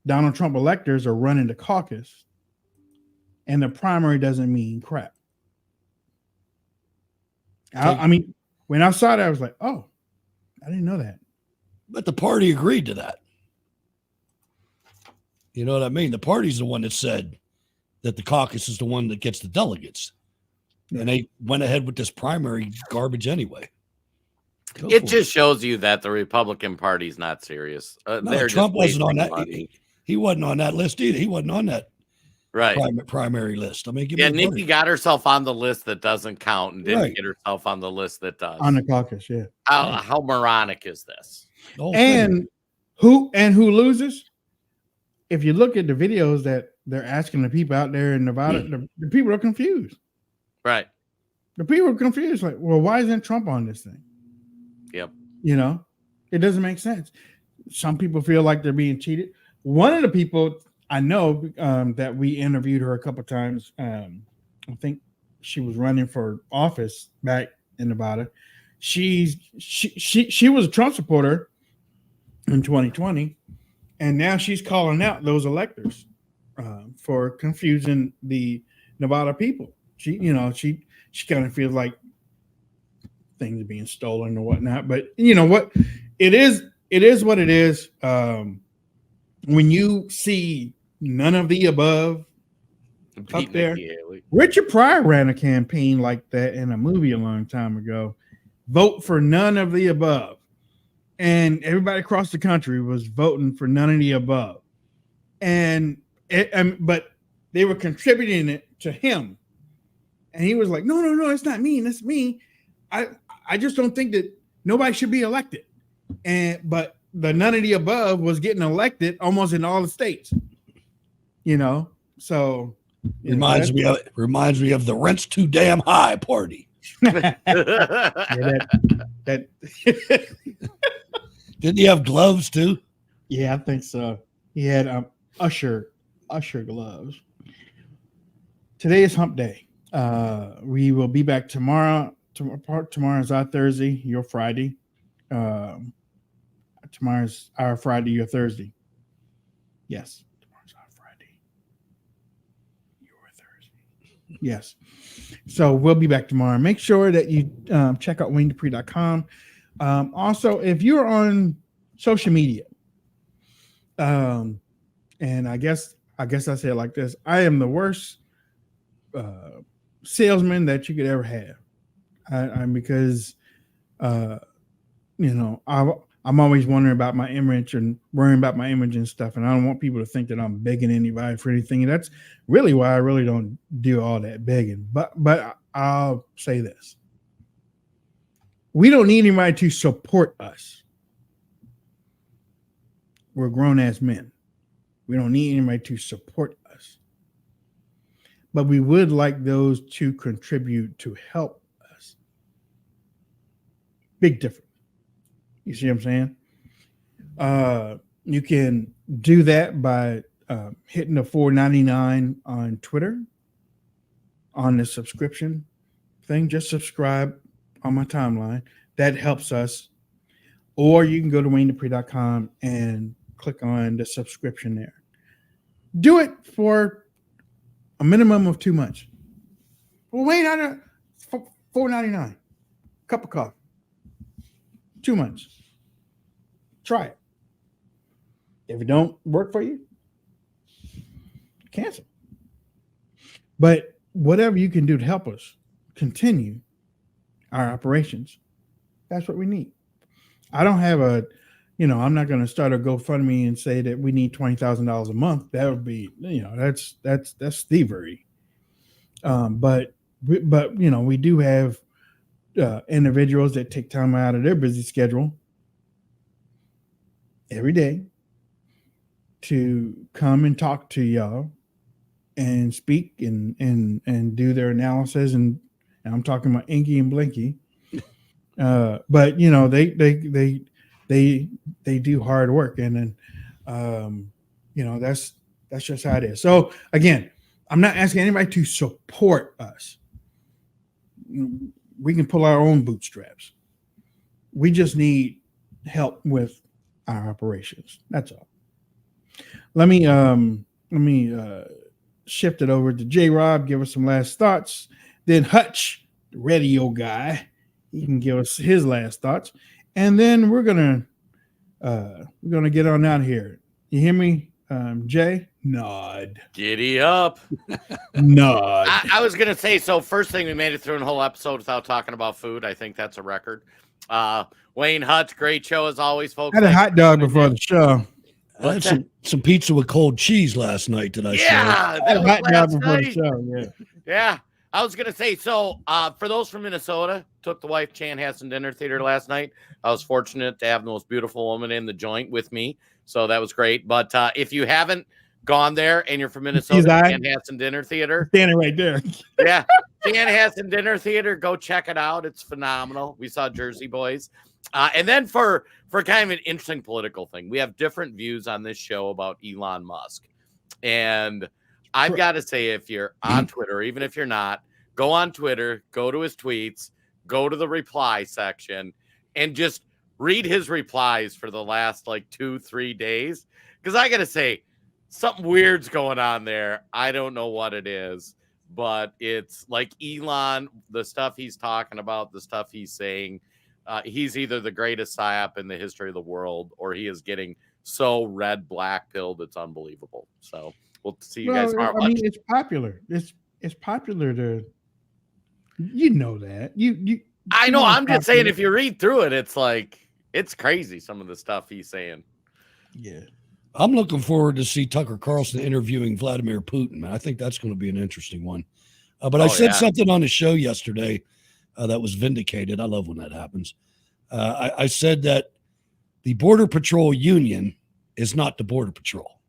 Donald Trump electors, are running the caucus, and the primary doesn't mean crap. I mean, when I saw that, I was like, oh, I didn't know that. But the party agreed to that. You know what I mean? The party's the one that said that the caucus is the one that gets the delegates. And they went ahead with this primary garbage anyway. It just shows you that the Republican Party's not serious. No, Trump wasn't on that. He wasn't on that list either. He wasn't on that primary list. I mean, Nikki got herself on the list that doesn't count and didn't get herself on the list that does. On the caucus, yeah. How moronic is this? And who loses? If you look at the videos that they're asking the people out there in Nevada, the people are confused. Right. The people are confused. Like, well, why isn't Trump on this thing? Yep. You know, it doesn't make sense. Some people feel like they're being cheated. One of the people I know that we interviewed her a couple of times. I think she was running for office back in Nevada. She was a Trump supporter in 2020, and now she's calling out those electors for confusing the Nevada people. She kind of feels like things are being stolen or whatnot. But you know what? It is what it is. When you see none of the above, up there. Richard Pryor ran a campaign like that in a movie a long time ago. Vote for none of the above. And everybody across the country was voting for none of the above. But they were contributing it to him. And he was like, no, it's not me. That's me. I just don't think that nobody should be elected. But the none of the above was getting elected almost in all the states. So reminds me of the rent's too damn high party. That Didn't he have gloves too? Yeah, I think so. He had usher gloves. Today is hump day. We will be back tomorrow. Tomorrow is our Thursday, your Friday. Tomorrow's our Friday, your Thursday. Yes, tomorrow's our Friday, your Thursday. Yes. So we'll be back tomorrow. Make sure that you check out WayneDupree.com. Also, if you're on social media, and I guess I say it like this: I am the worst salesman that you could ever have. Because I'm always wondering about my image and worrying about my image and stuff, and I don't want people to think that I'm begging anybody for anything. And that's really why I really don't do all that begging. But I'll say this: we don't need anybody to support us. We're grown-ass men. We don't need anybody to support us. But we would like those to contribute to help us. Big difference. You see what I'm saying? You can do that by hitting the $4.99 on Twitter on the subscription thing. Just subscribe on my timeline. That helps us. Or you can go to WayneDupree.com and click on the subscription there. Do it for a minimum of 2 months. Well, wait, $4.99. Cup of coffee. 2 months. Try it. If it don't work for you, cancel. But whatever you can do to help us continue our operations, that's what we need. I don't have I'm not going to start a GoFundMe and say that we need $20,000 a month. That would be, that's thievery. But we do have individuals that take time out of their busy schedule every day to come and talk to y'all and speak and do their analysis. And I'm talking about Inky and Blinky. But they do hard work, and then that's just how it is. So again, I'm not asking anybody to support us. We can pull our own bootstraps. We just need help with our operations. That's all. Let me shift it over to J. Rob. Give us some last thoughts. Then Hutch, the radio guy, he can give us his last thoughts, and then we're gonna get on out here. You hear me, Jay? Nod. Giddy up. Nod. I was gonna say, so first thing, we made it through a whole episode without talking about food. I think that's a record. Wayne Hutch, great show as always, folks. I had a hot dog before the show. I had some pizza with cold cheese last night. Did I say? Yeah, I had a hot dog before the show. Yeah. I was gonna say, so for those from Minnesota, took the wife Chanhassen Dinner Theater last night. I was fortunate to have the most beautiful woman in the joint with me, so that was great. But if you haven't gone there and you're from Minnesota, Chanhassen Dinner Theater, standing right there. Yeah, Chanhassen Dinner Theater, go check it out. It's phenomenal. We saw Jersey Boys, and then for kind of an interesting political thing, we have different views on this show about Elon Musk, and I've got to say, if you're on Twitter, even if you're not, go on Twitter, go to his tweets, go to the reply section, and just read his replies for the last 2-3 days. Because I got to say, something weird's going on there. I don't know what it is, but it's like Elon, the stuff he's talking about, the stuff he's saying. He's either the greatest psyop in the history of the world, or he is getting so red black pilled. It's unbelievable. So we'll see you guys tomorrow. I mean, it's popular. It's popular to, you know that. I know. I'm just saying, if you read through it, it's like, it's crazy, some of the stuff he's saying. Yeah. I'm looking forward to see Tucker Carlson interviewing Vladimir Putin, man. I think that's going to be an interesting one. But I said something on the show yesterday that was vindicated. I love when that happens. I said that the Border Patrol Union is not the Border Patrol.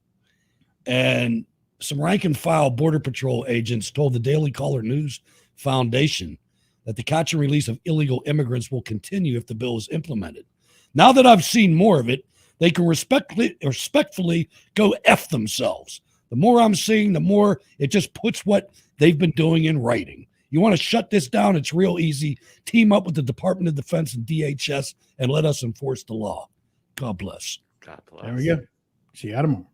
And some rank and file Border Patrol agents told the Daily Caller News Foundation that the catch and release of illegal immigrants will continue if the bill is implemented. Now that I've seen more of it, they can respectfully go F themselves. The more I'm seeing, the more it just puts what they've been doing in writing. You want to shut this down? It's real easy. Team up with the Department of Defense and DHS and let us enforce the law. God bless. God bless. There we go. See you tomorrow.